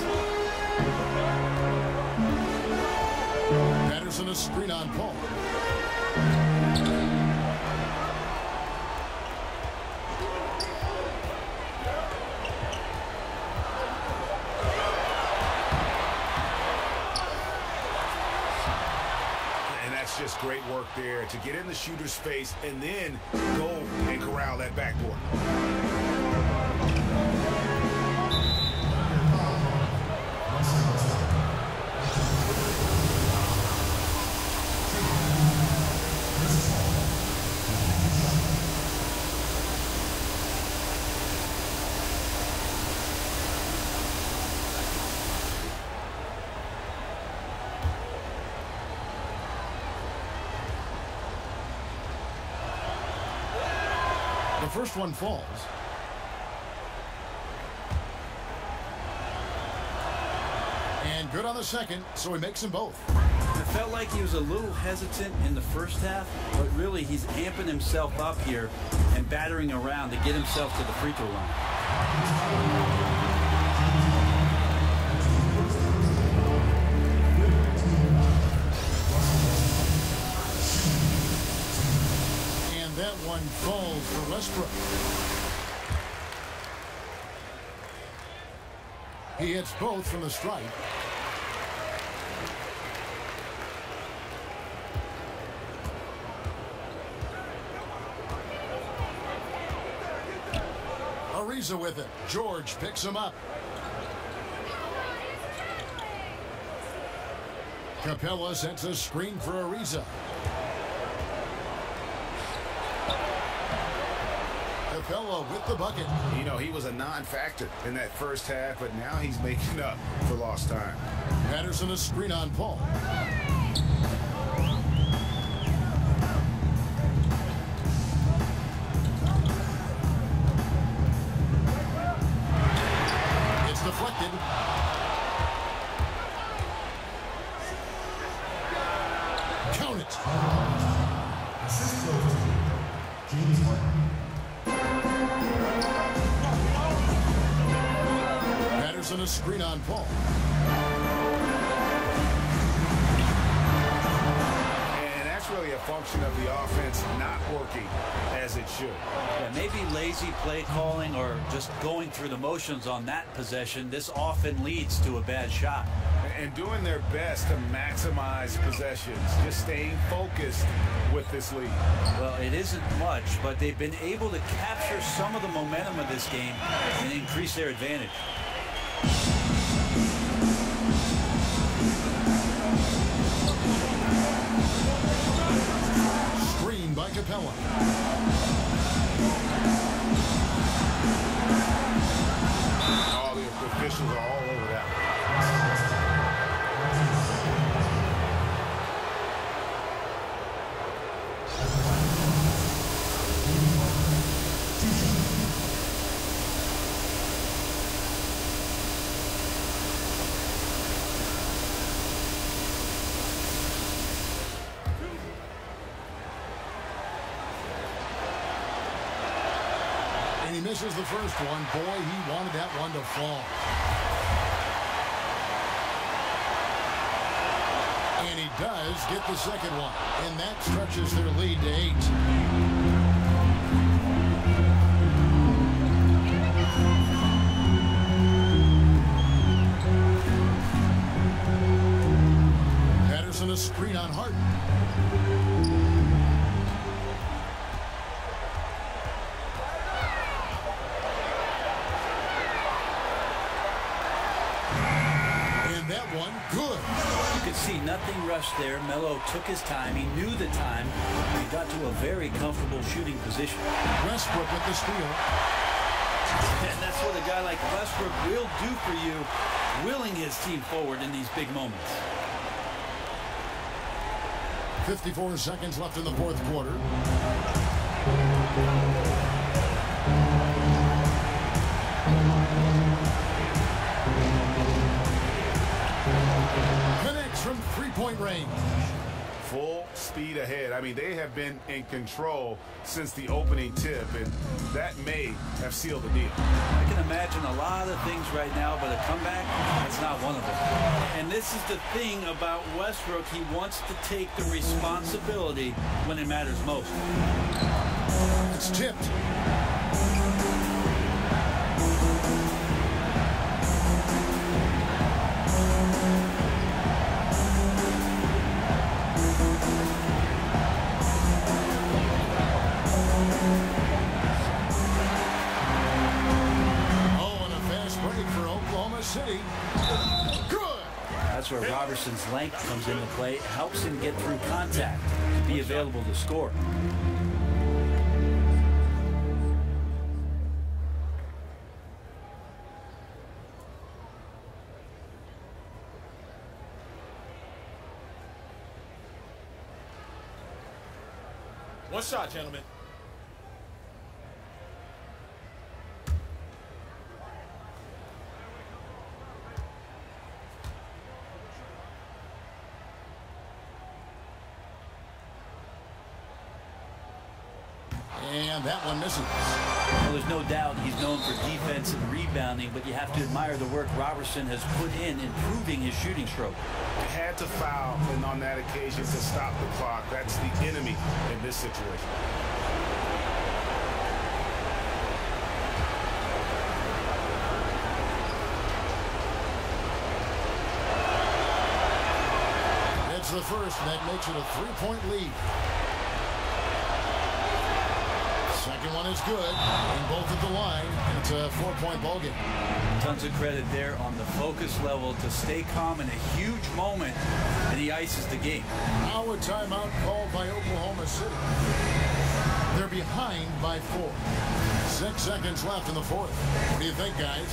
Patterson a screen on Paul. Just great work there to get in the shooter's face and then go and corral that backboard. The first one falls. And good on the second, so he makes them both. It felt like he was a little hesitant in the first half, but really he's amping himself up here and battering around to get himself to the free throw line. That one falls for Westbrook. He hits both from the stripe. Ariza with it. George picks him up. Capella sets a screen for Ariza. Capella with the bucket. You know, he was a non-factor in that first half, but now he's making up for lost time. Patterson a screen on Paul. It's deflected. Count it. Assist closed. James Harden. Patterson a screen on Paul. And that's really a function of the offense not working as it should. Yeah, maybe lazy play calling or just going through the motions on that possession. This often leads to a bad shot. and doing their best to maximize possessions, just staying focused with this lead. Well, it isn't much, but they've been able to capture some of the momentum of this game and increase their advantage. Screen by Capella. All the officials are all over that one. And he misses the first one. Boy, he wanted that one to fall. And he does get the second one. And that stretches their lead to 8. Patterson a screen on Harden. See nothing rushed there. Melo took his time. He knew the time. He got to a very comfortable shooting position. Westbrook with the steal. And that's what a guy like Westbrook will do for you, willing his team forward in these big moments. 54 seconds left in the fourth quarter. From three-point range. Full speed ahead. I mean, they have been in control since the opening tip, and that may have sealed the deal. I can imagine a lot of things right now, but a comeback, that's not one of them. And this is the thing about Westbrook. He wants to take the responsibility when it matters most. It's tipped. City. Good. That's where Roberson's length comes into play. It helps him get through contact to be available to score. One shot, gentlemen. And that one misses. Well, there's no doubt he's known for defense and rebounding, but you have to admire the work Robertson has put in improving his shooting stroke. Had to foul and on that occasion to stop the clock. That's the enemy in this situation. It's the first, and that makes it a three-point lead. Second one is good, and both at the line. It's a 4-point ball game. Tons of credit there on the focus level to stay calm in a huge moment, and he ices the game. Now a timeout called by Oklahoma City. They're behind by 4. 6 seconds left in the fourth. What do you think, guys?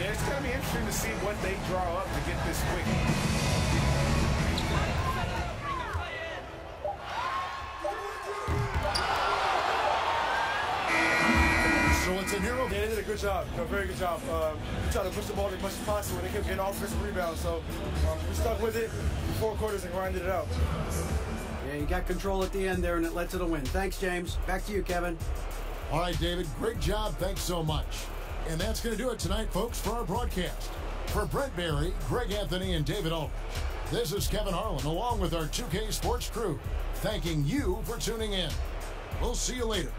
Yeah, it's going to be interesting to see what they draw up to get this quick. So it's a hero. Yeah, they did a good job, a very good job. We tried to push the ball as much as possible. They kept getting offensive rebounds, so we stuck with it for 4 quarters and grinded it out. Yeah, you got control at the end there, and it led to the win. Thanks, James. Back to you, Kevin. All right, David, great job. Thanks so much. And that's going to do it tonight, folks, for our broadcast. For Brent Barry, Greg Anthony, and David Aldridge, this is Kevin Harlan, along with our 2K Sports crew, thanking you for tuning in. We'll see you later.